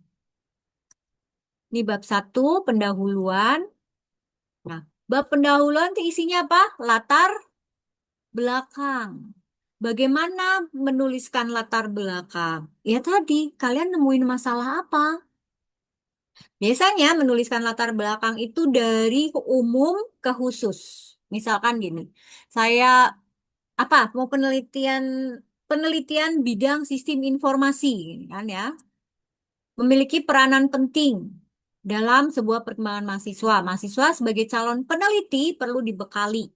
Ini bab 1, pendahuluan. Nah, bab pendahuluan itu isinya apa? Latar belakang. Bagaimana menuliskan latar belakang? Ya tadi, kalian nemuin masalah apa? Biasanya menuliskan latar belakang itu dari umum ke khusus. Misalkan gini, saya apa mau penelitian penelitian bidang sistem informasi kan ya, memiliki peranan penting dalam sebuah perkembangan mahasiswa. Mahasiswa sebagai calon peneliti perlu dibekali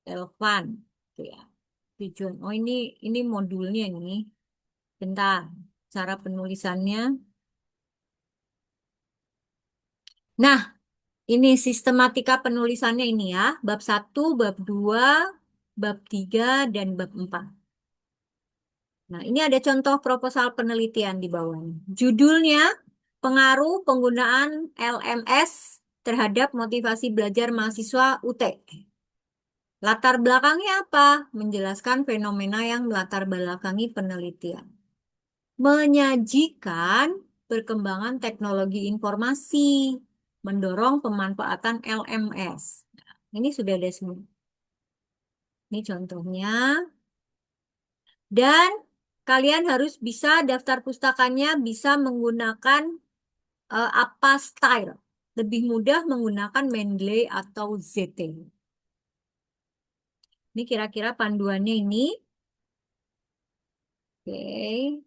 relevan, gitu ya. Tujuan. Oh ini modulnya ini. Bentar, cara penulisannya. Nah, ini sistematika penulisannya ini ya. Bab 1, bab 2, bab 3 dan bab 4. Nah, ini ada contoh proposal penelitian di bawahnya. Judulnya, pengaruh penggunaan LMS terhadap motivasi belajar mahasiswa UT. Latar belakangnya apa? Menjelaskan fenomena yang melatar belakangi penelitian. Menyajikan perkembangan teknologi informasi, mendorong pemanfaatan LMS. Nah, ini sudah ada semua. Ini contohnya. Dan kalian harus bisa daftar pustakanya bisa menggunakan apa style. Lebih mudah menggunakan Mendeley atau ZT. Ini kira-kira panduannya ini. Oke.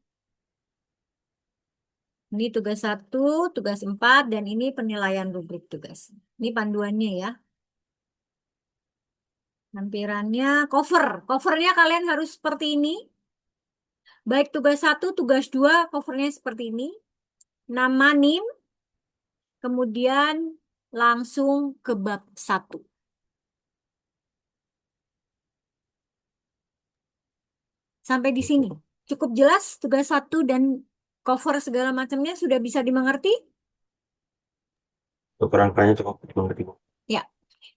Ini tugas 1, tugas 4, dan ini penilaian rubrik tugas. Ini panduannya ya. Lampirannya cover. Covernya kalian harus seperti ini. Baik tugas 1, tugas 2, covernya seperti ini. Nama NIM, kemudian langsung ke bab 1. Sampai di sini. Cukup jelas tugas 1 dan cover segala macamnya sudah bisa dimengerti? Untuk kerangkanya cukup dimengerti. Ya.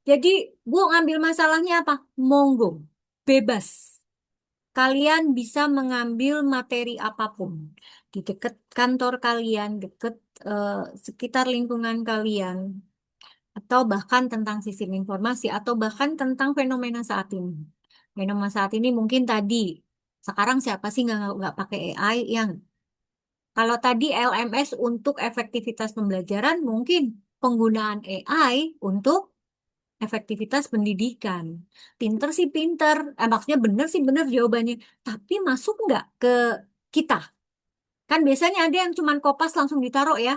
Jadi, Bu ngambil masalahnya apa? Monggo. Bebas. Kalian bisa mengambil materi apapun di dekat kantor kalian, dekat eh, sekitar lingkungan kalian, atau bahkan tentang sistem informasi, atau bahkan tentang fenomena saat ini. Fenomena saat ini mungkin tadi, sekarang siapa sih nggak pakai AI yang kalau tadi LMS untuk efektivitas pembelajaran, mungkin penggunaan AI untuk efektivitas pendidikan. Pinter sih pinter, maksudnya bener sih bener jawabannya. Tapi masuk nggak ke kita? Kan biasanya ada yang cuman kopas langsung ditaruh ya,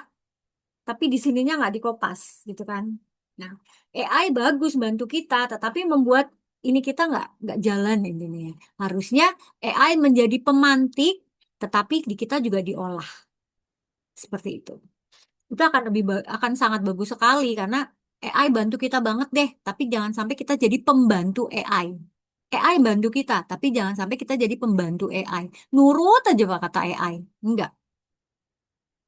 tapi di sininya nggak dikopas gitu kan. Nah, AI bagus bantu kita, tetapi membuat ini kita nggak jalan intinya. Harusnya AI menjadi pemantik, tetapi di kita juga diolah seperti itu. Itu akan akan sangat bagus sekali karena AI bantu kita banget deh, tapi jangan sampai kita jadi pembantu AI. AI bantu kita, tapi jangan sampai kita jadi pembantu AI. Nurut aja pak kata AI. Enggak.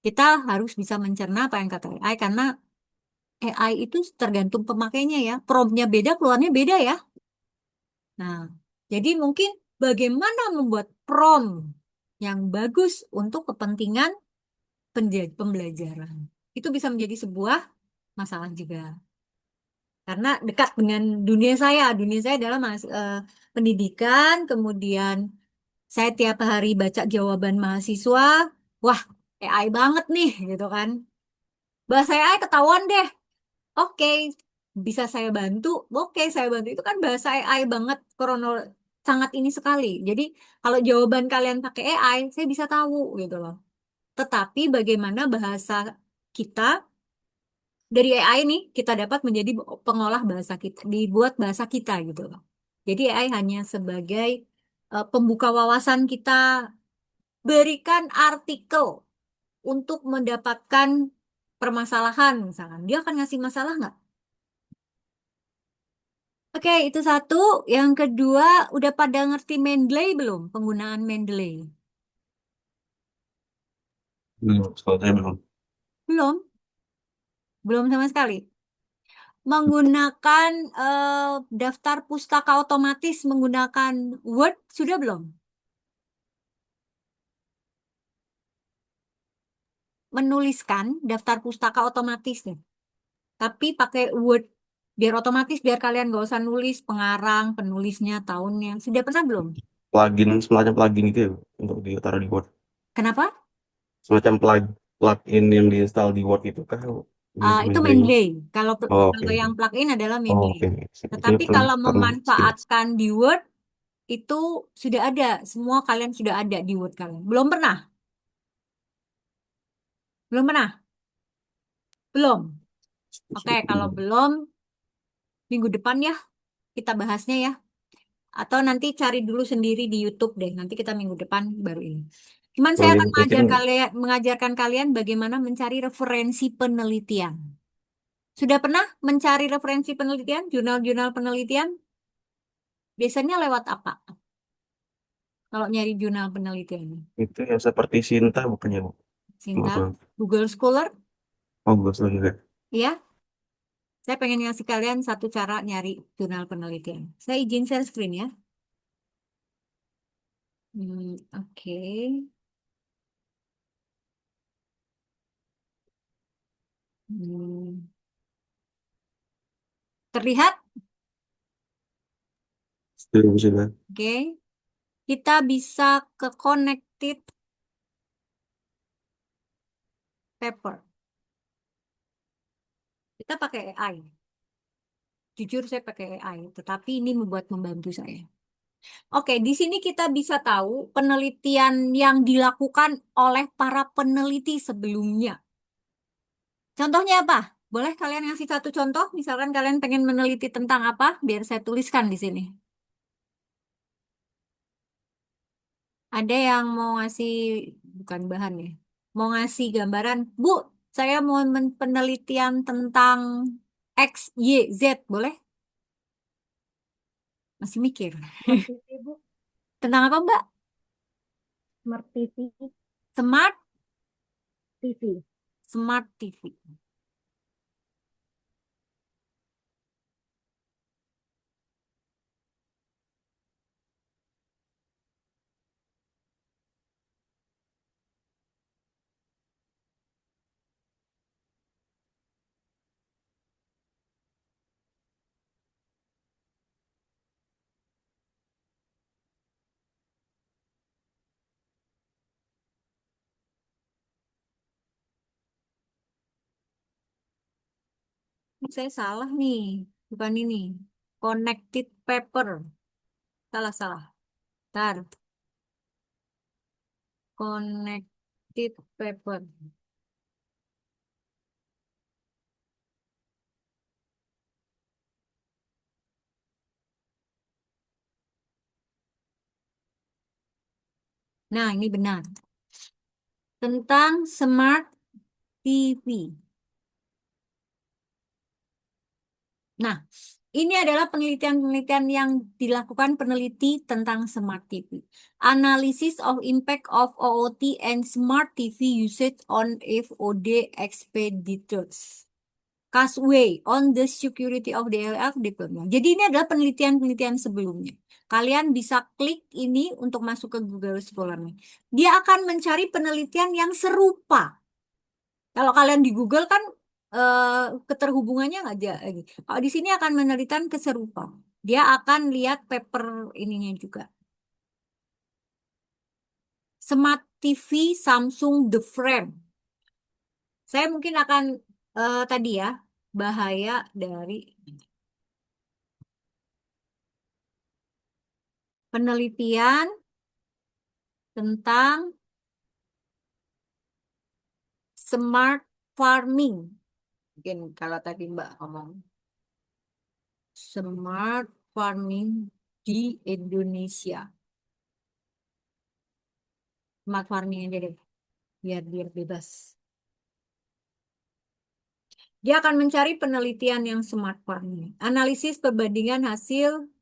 Kita harus bisa mencerna apa yang kata AI karena AI itu tergantung pemakainya ya. Promptnya beda, keluarnya beda ya. Nah, jadi mungkin bagaimana membuat prompt yang bagus untuk kepentingan pembelajaran. Itu bisa menjadi sebuah masalah juga. Karena dekat dengan dunia saya. Dunia saya adalah pendidikan, kemudian saya tiap hari baca jawaban mahasiswa, wah AI banget nih gitu kan. Bahasa AI ketahuan deh. Oke, bisa saya bantu? Oke, saya bantu. Itu kan bahasa AI banget, sangat ini sekali. Jadi kalau jawaban kalian pakai AI, saya bisa tahu gitu loh. Tetapi bagaimana bahasa kita dari AI ini kita dapat menjadi pengolah bahasa kita, dibuat bahasa kita gitu loh. Jadi AI hanya sebagai pembuka wawasan kita, berikan artikel untuk mendapatkan permasalahan misalkan. Dia akan ngasih masalah nggak? Oke, itu satu. Yang kedua, udah pada ngerti Mendeley belum? Penggunaan Mendeley? Belum, kalau saya belum. Belum? Belum sama sekali. Menggunakan daftar pustaka otomatis menggunakan Word sudah belum? Menuliskan daftar pustaka otomatis nih. Tapi pakai Word. Biar otomatis, biar kalian nggak usah nulis pengarang, penulisnya, tahunnya. Sudah pernah belum? Plugin, semacam plugin gitu ya, untuk ditaruh di Word. Kenapa? Semacam plugin yang diinstal di Word itu kah? Gitu Itu Mendeley. Mendeley. Kalau Oh, oke. kalau yang plugin adalah Oh, Mendeley. oke. Itu Tetapi pernah, kalau pernah sekilas. memanfaatkan di Word, itu sudah ada. Semua kalian sudah ada di Word kalian. Belum pernah? Belum pernah? Belum? Oke, kalau belum, minggu depan ya kita bahasnya ya. Atau nanti cari dulu sendiri di YouTube deh. Nanti kita minggu depan baru ini. Cuman saya Boleh akan mungkin mengajarkan kalian bagaimana mencari referensi penelitian. Sudah pernah mencari referensi penelitian, jurnal-jurnal penelitian? Biasanya lewat apa? Kalau nyari jurnal penelitian. itu yang seperti Sinta bukannya Bu? Sinta, Apa? Google Scholar, Oh, bagus juga. ya. Saya pengen ngasih kalian satu cara nyari jurnal penelitian. Saya izin share screen ya. Oke. Hmm, terlihat? Sudah, sudah. Oke. kita bisa ke connected paper. Kita pakai AI. Jujur saya pakai AI, tetapi ini membantu saya. Oke, di sini kita bisa tahu penelitian yang dilakukan oleh para peneliti sebelumnya. Contohnya apa? Boleh kalian ngasih satu contoh? Misalkan kalian pengen meneliti tentang apa? Biar saya tuliskan di sini. Ada yang mau ngasih, bukan bahan ya, mau ngasih gambaran. Bu, saya mau penelitian tentang X, Y, Z. Boleh? Masih mikir. Smart TV, Bu. Tentang apa, Mbak? Smart TV. Smart, TV. Smart TV. Saya salah nih. Bukan ini. Connected paper. Salah, salah. Ntar. Connected paper. Nah, ini benar. Tentang smart TV. Nah, ini adalah penelitian-penelitian yang dilakukan peneliti tentang smart TV. Analysis of impact of OOT and smart TV usage on FOD expeditors. Casway on the security of DLF diploma. Jadi ini adalah penelitian-penelitian sebelumnya. Kalian bisa klik ini untuk masuk ke Google Scholar. Dia akan mencari penelitian yang serupa. Kalau kalian di Google kan keterhubungannya nggak ada lagi. Kalau di sini akan menelitikan keserupaan. Dia akan lihat paper ininya juga. Smart TV Samsung The Frame. Saya mungkin akan tadi ya bahaya dari penelitian tentang smart farming. Mungkin kalau tadi Mbak ngomong smart farming di Indonesia. Smart farming aja deh, biar bebas. Dia akan mencari penelitian yang smart farming. Analisis perbandingan hasil.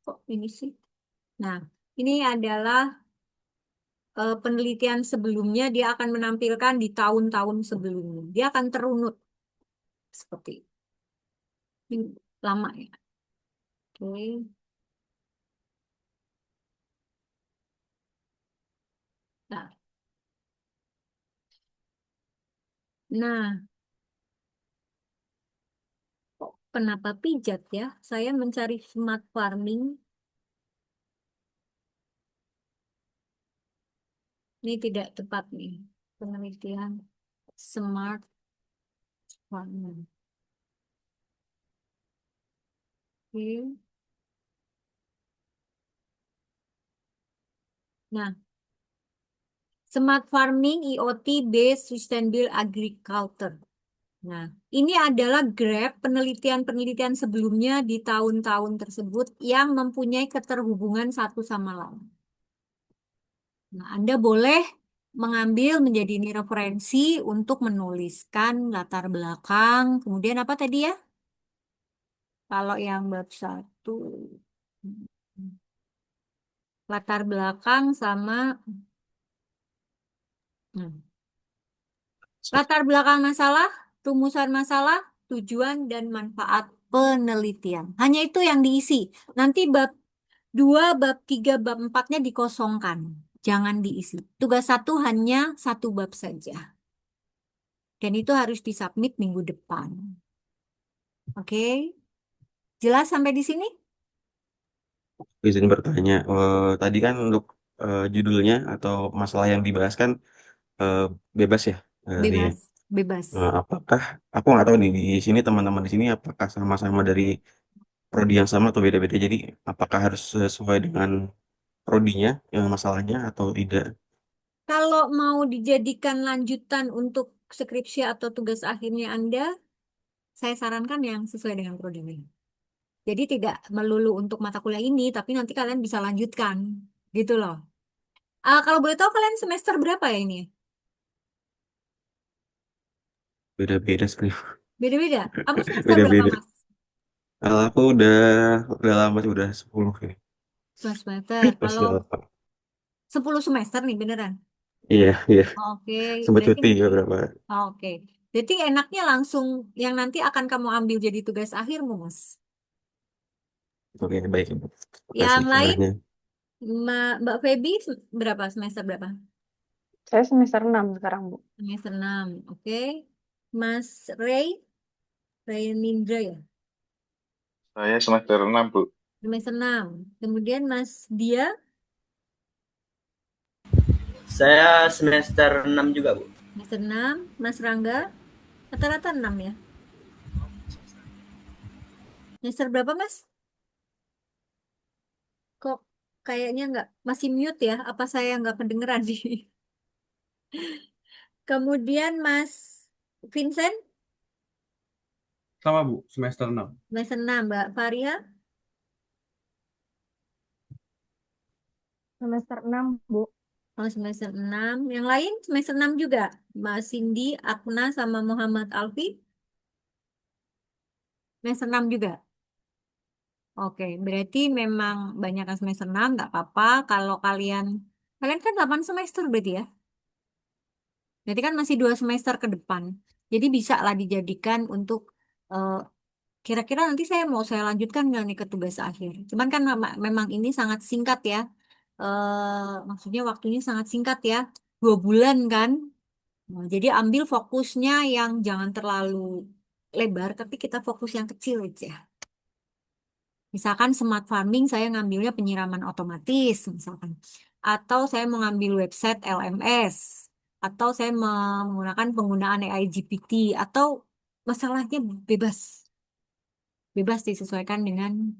Kok ini sih? Nah, ini adalah penelitian sebelumnya. Dia akan menampilkan di tahun-tahun sebelumnya. Dia akan terunut seperti ini. Lama ya. Oke. Nah, nah, kok kenapa pijat ya? Saya mencari smart farming. Ini tidak tepat nih. Penelitian smart farming. Oke. Nah, smart farming IoT based sustainable agriculture. Nah, ini adalah grab penelitian-penelitian sebelumnya di tahun-tahun tersebut yang mempunyai keterhubungan satu sama lain. Nah, Anda boleh mengambil menjadi ini referensi untuk menuliskan latar belakang. Kemudian apa tadi ya? Kalau yang bab satu, latar belakang sama hmm, latar belakang masalah, rumusan masalah, tujuan, dan manfaat penelitian. Hanya itu yang diisi. Nanti bab 2, bab 3, bab 4-nya dikosongkan. Jangan diisi. Tugas satu hanya satu bab saja. Dan itu harus disubmit minggu depan. Oke? Jelas sampai di sini? izin bertanya. Tadi kan untuk judulnya atau masalah yang dibahas kan eh, bebas ya, dia. Bebas, bebas. Apakah aku nggak tahu nih di sini teman-teman di sini apakah sama-sama dari prodi yang sama atau beda-beda. Jadi apakah harus sesuai dengan prodinya masalahnya atau tidak? Kalau mau dijadikan lanjutan untuk skripsi atau tugas akhirnya Anda, saya sarankan yang sesuai dengan prodinya. Jadi tidak melulu untuk mata kuliah ini, tapi nanti kalian bisa lanjutkan, gitu loh. Kalau boleh tahu kalian semester berapa ya ini? Beda-beda sekali. Beda-beda. Kamu semester berapa, Beda-beda. Mas? Kalau aku udah lama sih, udah 10 ini. Dua semester. Masih Kalau delapan. 10 semester nih beneran. Iya, iya. Oke, Sempat berarti cuti beberapa. oke. Jadi enaknya langsung yang nanti akan kamu ambil jadi tugas akhirmu, Mas. Oke, baik, Ibu. Terima kasih Yang lain, sarannya. Mbak Feby berapa semester berapa? Saya semester 6 sekarang, Bu. Semester 6. Oke. Mas Ray Nindra ya? Saya semester 6, Bu. Semester 6. Kemudian Mas Dia Saya semester 6 juga, Bu. semester 6. Mas Rangga rata-rata 6 ya? Semester berapa, Mas? Kok kayaknya nggak masih mute ya? Apa saya nggak kedengeran nih? Kemudian Mas Vincent Sama Bu, semester 6. semester 6. Mbak Faria Semester 6, Bu. oh, semester 6. Yang lain semester 6 juga. Mbak Cindy, Akna, sama Muhammad Alfi semester 6 juga. Oke, berarti memang banyak yang semester 6, nggak apa-apa. Kalau kalian kan 8 semester berarti ya? Berarti kan masih 2 semester ke depan. Jadi bisa lah dijadikan untuk eh, kira-kira nanti saya lanjutkan nggak nih ke tugas akhir. Cuman kan memang ini sangat singkat ya. Maksudnya waktunya sangat singkat ya. 2 bulan kan. Nah, jadi ambil fokusnya yang jangan terlalu lebar, tapi kita fokus yang kecil aja. Misalkan smart farming, saya ngambilnya penyiraman otomatis, misalkan. Atau saya mengambil website LMS. Atau saya menggunakan penggunaan AI GPT. Atau masalahnya bebas. Bebas disesuaikan dengan...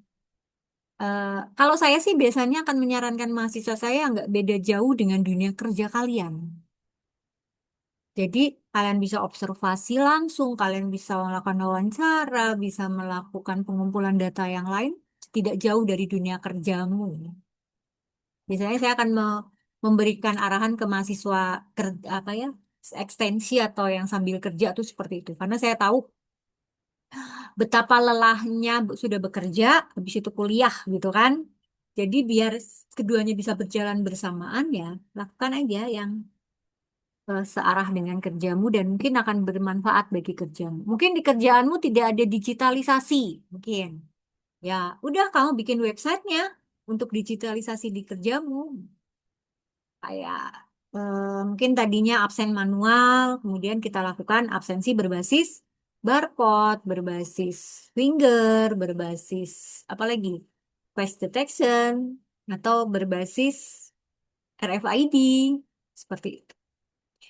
kalau saya sih biasanya akan menyarankan mahasiswa saya nggak beda jauh dengan dunia kerja kalian. Jadi kalian bisa observasi langsung, kalian bisa melakukan wawancara, bisa melakukan pengumpulan data yang lain, tidak jauh dari dunia kerjamu. Biasanya saya akan memberikan arahan ke mahasiswa apa ya, ekstensi atau yang sambil kerja tuh seperti itu. Karena saya tahu betapa lelahnya sudah bekerja, habis itu kuliah gitu kan. Jadi biar keduanya bisa berjalan bersamaan ya, lakukan aja yang searah dengan kerjamu dan mungkin akan bermanfaat bagi kerjamu. Mungkin di kerjaanmu tidak ada digitalisasi, mungkin. Ya, udah kamu bikin websitenya untuk digitalisasi di kerjamu. Kayak mungkin tadinya absen manual, kemudian kita lakukan absensi berbasis barcode, berbasis finger, berbasis apa lagi? Face detection, atau berbasis RFID, seperti itu.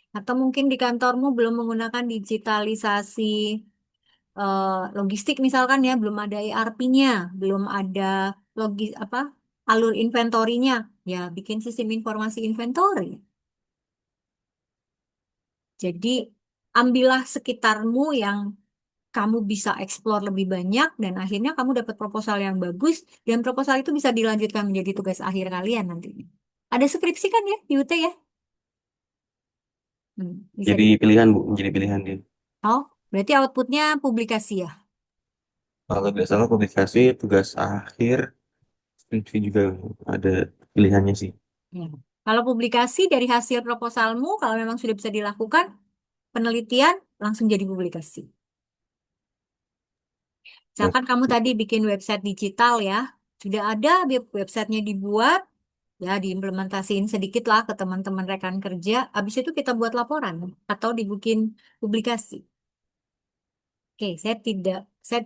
Atau mungkin di kantormu belum menggunakan digitalisasi logistik misalkan ya, belum ada ERP-nya, belum ada apa alur inventorinya, ya bikin sistem informasi inventory. Jadi ambillah sekitarmu yang kamu bisa explore lebih banyak dan akhirnya kamu dapat proposal yang bagus dan proposal itu bisa dilanjutkan menjadi tugas akhir kalian nantinya. Ada skripsi kan ya di UT ya? Bisa Jadi di. pilihan, Bu. Menjadi pilihan dia. Oh, berarti outputnya publikasi ya? Kalau tidak salah publikasi, tugas akhir, skripsi juga ada pilihannya sih. Ya. Kalau publikasi dari hasil proposalmu, kalau memang sudah bisa dilakukan, penelitian langsung jadi publikasi. Misalkan kamu tadi bikin website digital ya, sudah ada websitenya dibuat, ya diimplementasiin sedikit lah ke teman-teman rekan kerja, habis itu kita buat laporan atau dibikin publikasi. Oke, saya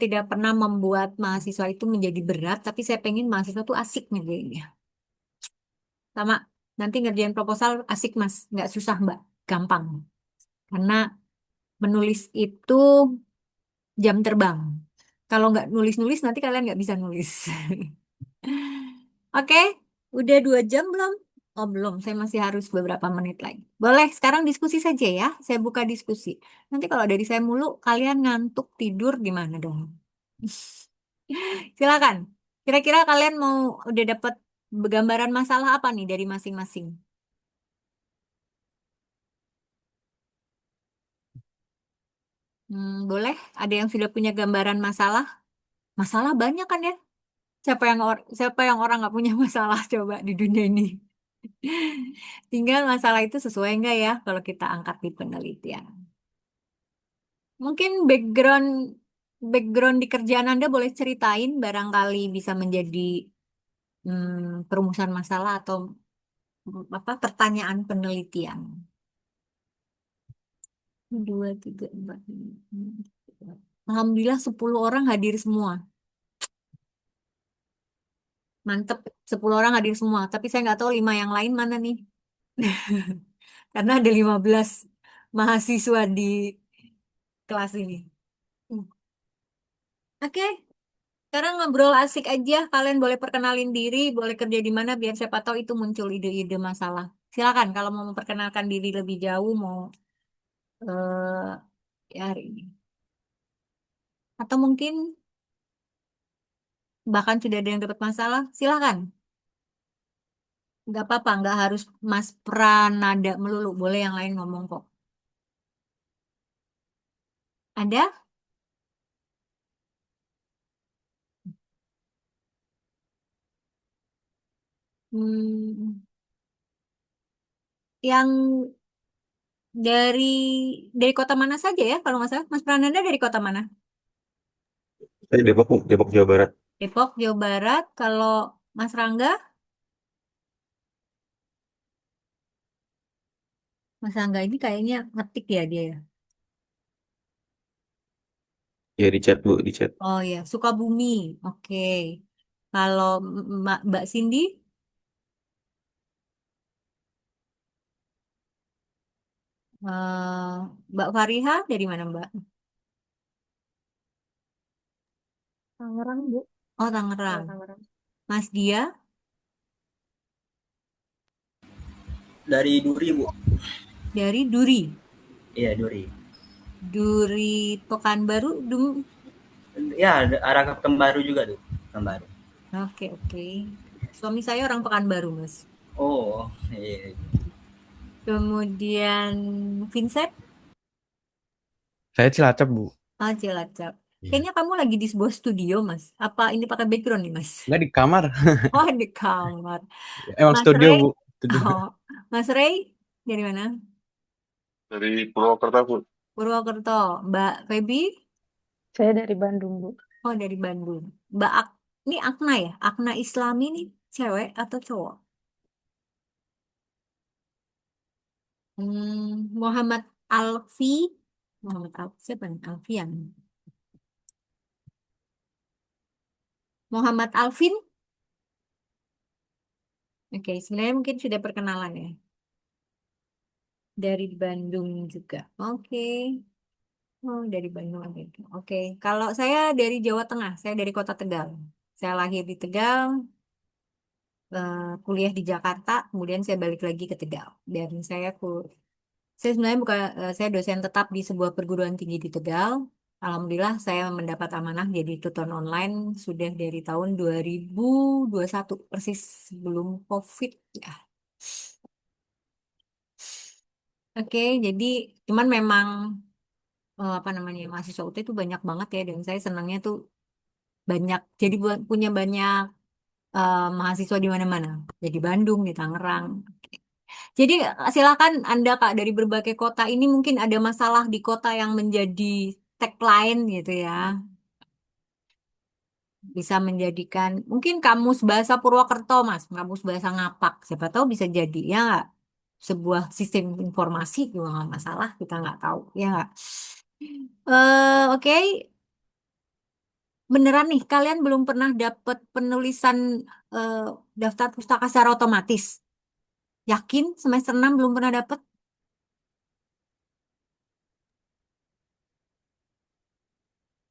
tidak pernah membuat mahasiswa itu menjadi berat, tapi saya pengen mahasiswa itu asik ngerjainnya. Sama, nanti ngerjain proposal asik Mas, nggak susah Mbak, gampang. Karena menulis itu jam terbang. Kalau nggak nulis-nulis, nanti kalian nggak bisa nulis. Oke, udah 2 jam belum? Oh belum, saya masih harus beberapa menit lagi. Boleh, sekarang diskusi saja ya. Saya buka diskusi. Nanti kalau dari saya mulu, kalian ngantuk tidur gimana dong? Silakan. Kira-kira kalian mau udah dapat gambaran masalah apa nih dari masing-masing? Boleh? Ada yang sudah punya gambaran masalah? Masalah banyak kan ya? Siapa yang orang nggak punya masalah coba di dunia ini? Tinggal masalah itu sesuai nggak ya kalau kita angkat di penelitian. Mungkin background background di kerjaan Anda boleh ceritain barangkali bisa menjadi perumusan masalah atau apa pertanyaan penelitian. 2, 3, 4, 5, 6, 7. Alhamdulillah 10 orang hadir semua. Mantep, 10 orang hadir semua. Tapi saya nggak tahu 5 yang lain mana nih. Karena ada 15 mahasiswa di kelas ini. Hmm. Oke, sekarang ngobrol asik aja. Kalian boleh perkenalin diri, boleh kerja di mana biar siapa tahu itu muncul ide-ide masalah. Silakan kalau mau memperkenalkan diri lebih jauh, mau ya hari ini. Atau mungkin bahkan sudah ada yang dapat masalah, silakan. Nggak apa-apa, nggak harus Mas Pranada melulu. Boleh yang lain ngomong kok. Ada? Hmm, yang dari dari kota mana saja ya kalau nggak salah? Mas Prananda dari kota mana? Saya Depok, Bu. Depok, Jawa Barat. Depok, Jawa Barat. Kalau Mas Rangga, Mas Rangga ini kayaknya ngetik ya dia ya. Ya di chat, Bu, di chat. Oh ya, Sukabumi. Oke. Kalau Mbak Cindy, eh, Mbak Fariha dari mana Mbak? Tangerang, Bu. Oh Saya Tangerang. Tangerang. Mas Dia Dari Duri, Bu. dari Duri. Iya, Duri. Duri Pekanbaru. Ya, arah ke Pekanbaru juga tuh. Pekanbaru. Oke, oke. Suami saya orang Pekanbaru, Mas. Oh, iya. Kemudian Vincent, Saya Cilacap, Bu. Cilacap. Iya. Kayaknya kamu lagi di sebuah studio, Mas. Apa ini pakai background nih, Mas? Nggak di kamar. Oh, di kamar. Emang Mas studio, Ray, Bu. Studio. oh, Mas Ray dari mana? Dari Purwokerto, Bu. Purwokerto. Mbak Feby, Saya dari Bandung, Bu. oh dari Bandung. Ini Akna ya? Akna Islami nih, cewek atau cowok? Muhammad Alfi, Muhammad Alfi, siapa nih? Alfian. Muhammad Alvin, oke, sebenarnya mungkin sudah perkenalan ya. Dari Bandung juga. Oke. Oh, dari Bandung ada itu. Oke. Kalau saya dari Jawa Tengah, saya dari Kota Tegal. Saya lahir di Tegal, kuliah di Jakarta, kemudian saya balik lagi ke Tegal. Dan saya sebenarnya bukan saya dosen tetap di sebuah perguruan tinggi di Tegal. Alhamdulillah saya mendapat amanah jadi tutor online sudah dari tahun 2021 persis sebelum COVID ya. Oke, jadi cuman memang apa namanya mahasiswa UT itu banyak banget ya dan saya senangnya tuh banyak. Jadi punya banyak mahasiswa di mana-mana. Jadi Bandung, di Tangerang. Jadi silakan Anda Kak dari berbagai kota ini mungkin ada masalah di kota yang menjadi tagline gitu ya. Bisa menjadikan mungkin kamus bahasa Purwokerto Mas, kamus bahasa Ngapak. Siapa tahu bisa jadi ya nggak? Sebuah sistem informasi juga nggak masalah kita nggak tahu ya nggak. Oke. Beneran nih, kalian belum pernah dapet penulisan eh, daftar pustaka secara otomatis? Yakin semester 6 belum pernah dapet?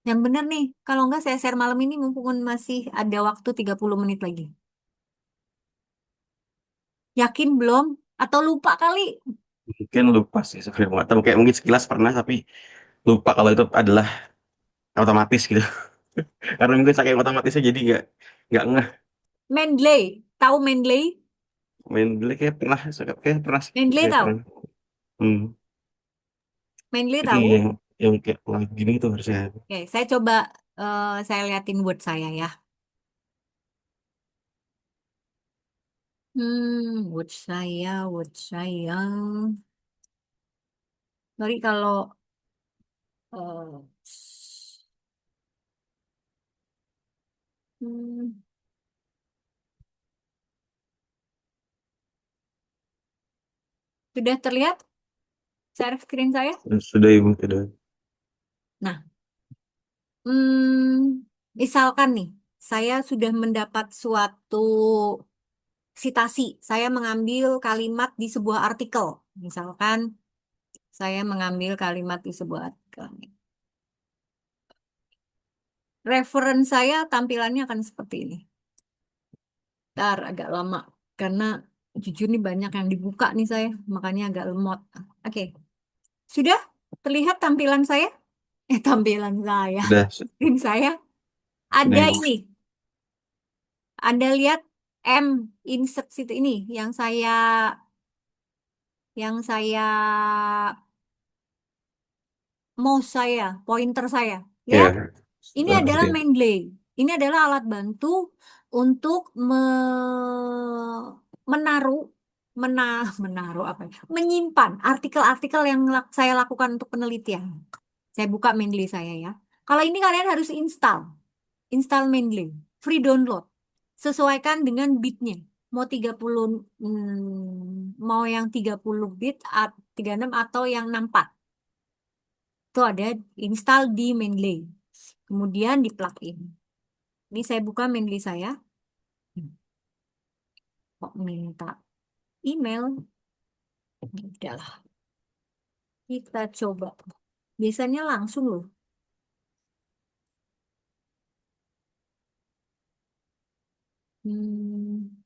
Yang bener nih, kalau enggak saya share malam ini mumpung masih ada waktu 30 menit lagi. Yakin belum? Atau lupa kali? Mungkin lupa sih sebenarnya. Atau kayak mungkin sekilas pernah tapi lupa kalau itu adalah otomatis gitu. Karena mungkin saking otomatisnya jadi nggak ngeh. Mendeley, tahu Mendeley? Main beli kayak pernah sih, Mendeley kayak tahu? pernah. Hmm. Mendeley Jadi tahu? yang kayak lagi gini tuh harusnya. Oke, saya coba saya liatin word saya ya. Word saya. Sorry kalau eh, hmm, sudah terlihat share screen saya? Sudah ibu sudah. Nah, misalkan nih, saya sudah mendapat suatu sitasi. Saya mengambil kalimat di sebuah artikel. Misalkan saya mengambil kalimat di sebuah artikel. Reference saya tampilannya akan seperti ini. Ntar agak lama karena jujur nih banyak yang dibuka nih saya, makanya agak lemot. Oke, sudah terlihat tampilan saya? Tampilan saya, Sudah screen saya. sudah Ada ibu. ini, Anda lihat M insert situ ini yang saya mouse saya, pointer saya. Ya, Ya, ini sudah adalah ngerti. Mendeley. Ini adalah alat bantu untuk menaruh, menaruh apa? Ya? Menyimpan artikel-artikel yang saya lakukan untuk penelitian. Saya buka Mendeley saya ya. Kalau ini kalian harus install Mendeley, free download. Sesuaikan dengan bitnya. Mau 30 mau yang 30 bit, 36 atau yang 64. Itu ada install di Mendeley. Kemudian di plugin. Ini saya buka Mendeley saya. Kok minta email? Udahlah, kita coba. Biasanya langsung loh. Hmm,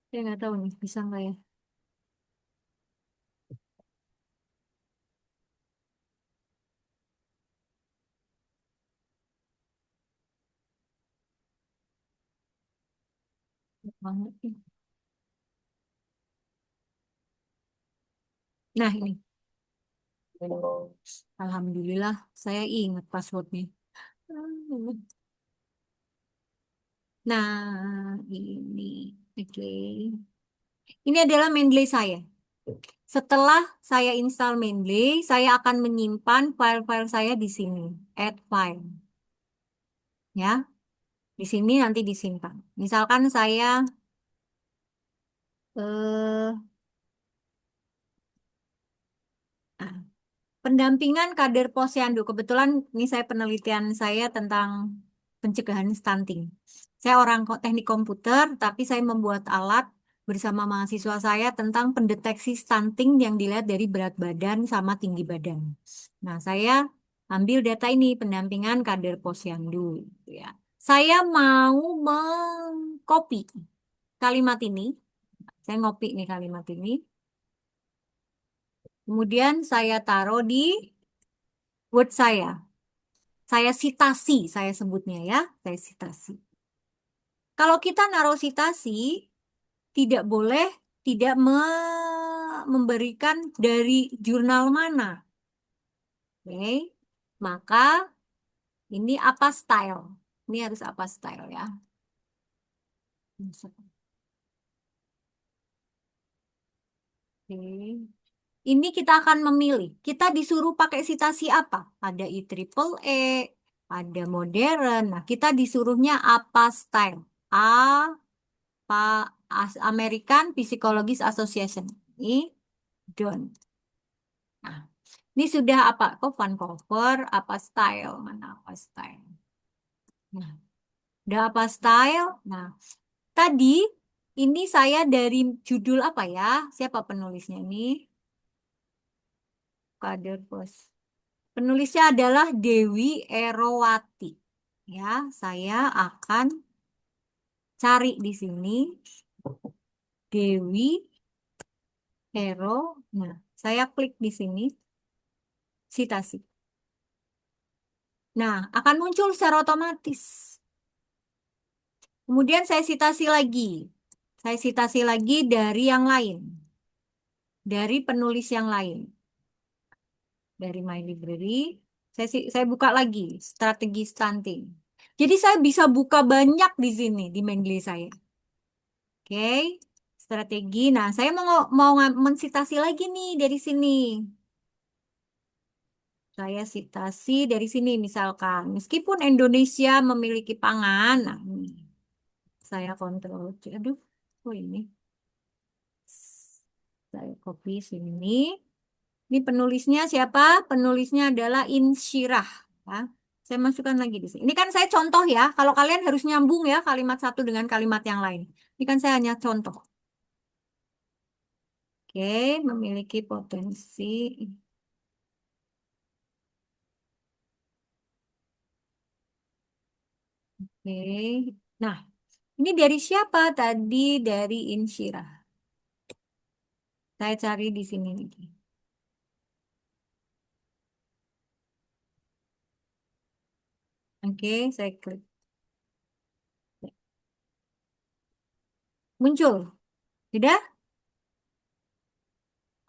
saya nggak tahu nih, bisa nggak ya? Banget nih. Nah ini, alhamdulillah saya ingat passwordnya. Nah ini, oke. Ini adalah Mendeley saya. Setelah saya install Mendeley, saya akan menyimpan file-file saya di sini. Add file. Ya, di sini nanti disimpan. Misalkan saya eh, ah, pendampingan kader posyandu. Kebetulan ini saya penelitian saya tentang pencegahan stunting. Saya orang teknik komputer, tapi saya membuat alat bersama mahasiswa saya tentang pendeteksi stunting yang dilihat dari berat badan sama tinggi badan. Nah, saya ambil data ini pendampingan kader posyandu, gitu ya. Saya mau mengcopy kalimat ini. Saya ngopi nih kalimat ini. Kemudian saya taruh di Word saya. Saya sitasi, saya sebutnya ya. Saya sitasi. Kalau kita naruh sitasi, tidak boleh tidak memberikan dari jurnal mana. Oke. Maka ini apa style? Ini harus apa style ya. Oke. Ini kita akan memilih. Kita disuruh pakai sitasi apa? Ada IEEE, ada modern. Nah, kita disuruhnya apa style? American Psychologist Association. Ini don't. Nah, ini sudah apa? Oh, Vancouver, apa style? Mana apa style? Nah, udah apa style? Nah, tadi ini saya dari judul apa ya? Siapa penulisnya ini? Kader Bos. Penulisnya adalah Dewi Erowati. Ya, saya akan cari di sini Dewi Ero. Nah, saya klik di sini citasi. Nah, akan muncul secara otomatis. Kemudian saya citasi lagi. Saya citasi lagi dari yang lain. Dari penulis yang lain. Dari My Library. Saya buka lagi strategi stunting. Jadi saya bisa buka banyak di sini di Mendeley saya. Oke, strategi. Nah, saya mau mensitasi lagi nih dari sini. Saya citasi dari sini misalkan, meskipun Indonesia memiliki pangan, nah ini saya kontrol C. Aduh, oh ini saya copy sini. Ini penulisnya siapa? Penulisnya adalah Insyirah. Ya. Saya masukkan lagi di sini. Ini kan saya contoh ya. Kalau kalian harus nyambung ya kalimat satu dengan kalimat yang lain. Ini kan saya hanya contoh. Oke, memiliki potensi. Oke. Nah, ini dari siapa tadi? Dari Insyirah. Saya cari di sini lagi. Oke, saya klik. Muncul. Tidak?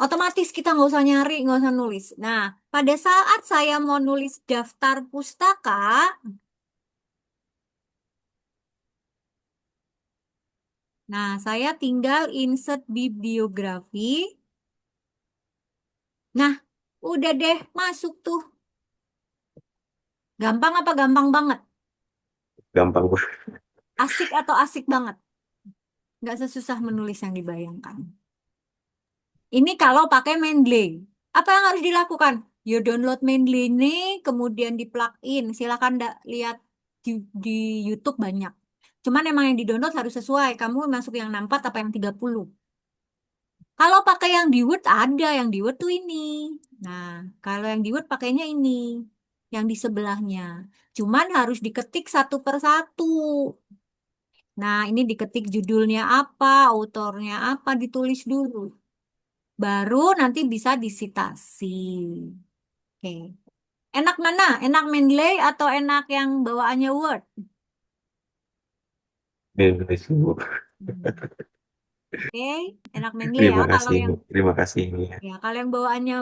Otomatis kita nggak usah nyari, nggak usah nulis. Nah, pada saat saya mau nulis daftar pustaka, nah saya tinggal insert bibliografi. Nah, udah deh masuk tuh. Gampang apa gampang banget? Gampang. Asik atau asik banget? Nggak sesusah menulis yang dibayangkan. Ini kalau pakai Mendeley. Apa yang harus dilakukan? You download Mendeley ini, kemudian di-plugin. Silakan lihat di YouTube banyak. Cuman emang yang di-download harus sesuai. Kamu masuk yang 64 apa yang 30. Kalau pakai yang di Word, ada yang di Word tuh ini. Nah, kalau yang di Word pakainya ini. Yang di sebelahnya. Cuman harus diketik satu per satu. Nah, ini diketik judulnya apa, autornya apa, ditulis dulu. Baru nanti bisa disitasi. Oke. Enak mana? Enak Mendeley atau enak yang bawaannya Word? Di Indonesia, Bu. Oke, enak Mendeley ya. Terima Kalau kasih, yang Bu. Terima kasih ini ya. ya kalau yang bawaannya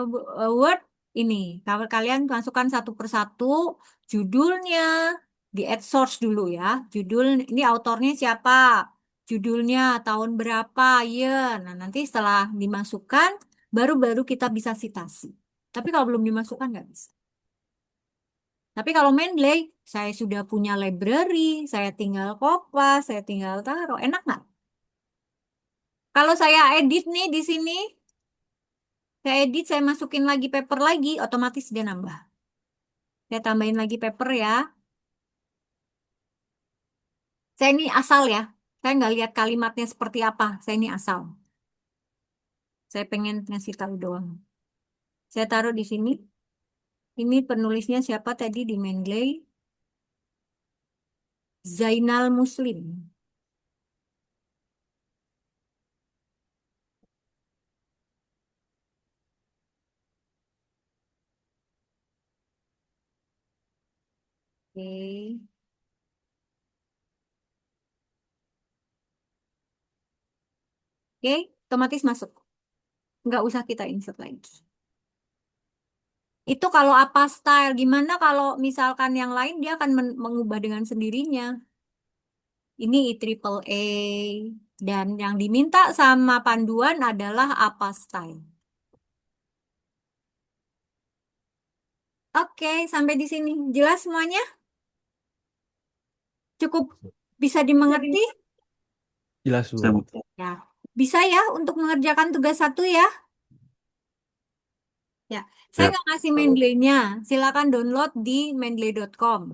Word ini, kalau kalian masukkan satu persatu judulnya di add source dulu ya. Judul ini autornya siapa? Judulnya tahun berapa? Ya. Nah, nanti setelah dimasukkan baru kita bisa citasi. Tapi kalau belum dimasukkan nggak bisa. Tapi kalau Mendeley, saya sudah punya library, saya tinggal kopas, saya tinggal taruh. Enak nggak? Kalau saya edit nih di sini, saya edit, saya masukin lagi paper lagi, otomatis dia nambah. Saya tambahin lagi paper ya. Saya ini asal ya. Saya nggak lihat kalimatnya seperti apa. Saya ini asal. Saya pengen ngasih tahu doang. Saya taruh di sini. Ini penulisnya siapa tadi di Mendeley? Zainal Muslim. Oke. Oke, otomatis masuk. Nggak usah kita insert lagi. Itu kalau apa style, gimana kalau misalkan yang lain dia akan mengubah dengan sendirinya. Ini IEEE dan yang diminta sama panduan adalah apa style. Oke, sampai di sini. Jelas semuanya? Cukup bisa dimengerti? Jelas, Bisa, Bu. Bu. Ya. Bisa ya untuk mengerjakan tugas 1 ya? Ya, saya Siap. nggak ngasih Mendeley-nya. Silakan download di mendeley.com.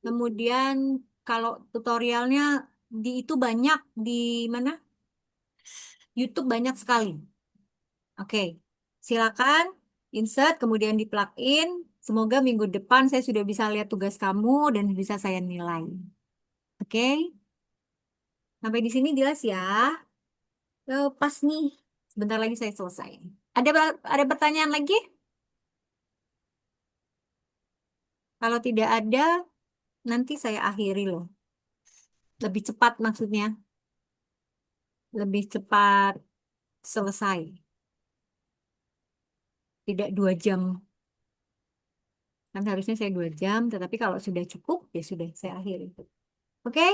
Kemudian kalau tutorialnya di itu banyak di mana? YouTube banyak sekali. Oke, silakan insert kemudian di plug in. Semoga minggu depan saya sudah bisa lihat tugas kamu dan bisa saya nilai. Oke, sampai di sini jelas ya. Pas nih, sebentar lagi saya selesai. Ada pertanyaan lagi? Kalau tidak ada, nanti saya akhiri loh. Lebih cepat maksudnya, lebih cepat selesai. Tidak 2 jam. Kan harusnya saya 2 jam, tetapi kalau sudah cukup, ya sudah saya akhiri. Oke?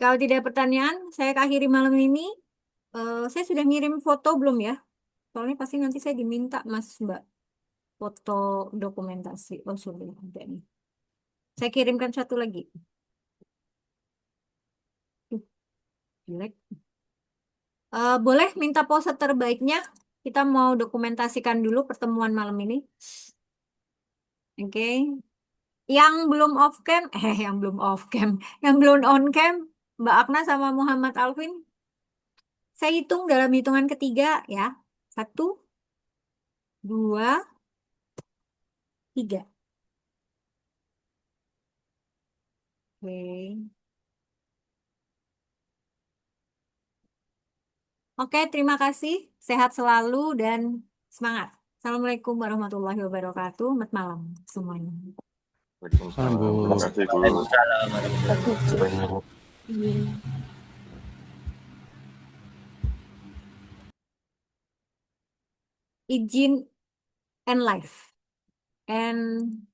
Kalau tidak pertanyaan, saya akhiri malam ini. Saya sudah ngirim foto belum ya? Soalnya pasti nanti saya diminta, Mas Mbak, foto dokumentasi. Oh, sudah ada nih. Saya kirimkan satu lagi. Jelek. Boleh minta pose terbaiknya? Kita mau dokumentasikan dulu pertemuan malam ini. Oke. Yang belum off cam, yang belum off cam, yang belum on cam, Mbak Akna sama Muhammad Alvin. Saya hitung dalam hitungan ketiga ya. 1, 2, 3. Oke. Oke, terima kasih. Sehat selalu dan semangat. Assalamualaikum warahmatullahi wabarakatuh. Selamat malam semuanya. Waalaikumsalam. Bu. Terima kasih, Bu. Waalaikumsalam warahmatullahi Kasih, Bu. Banyak, Bu. Iya. Izin and life. And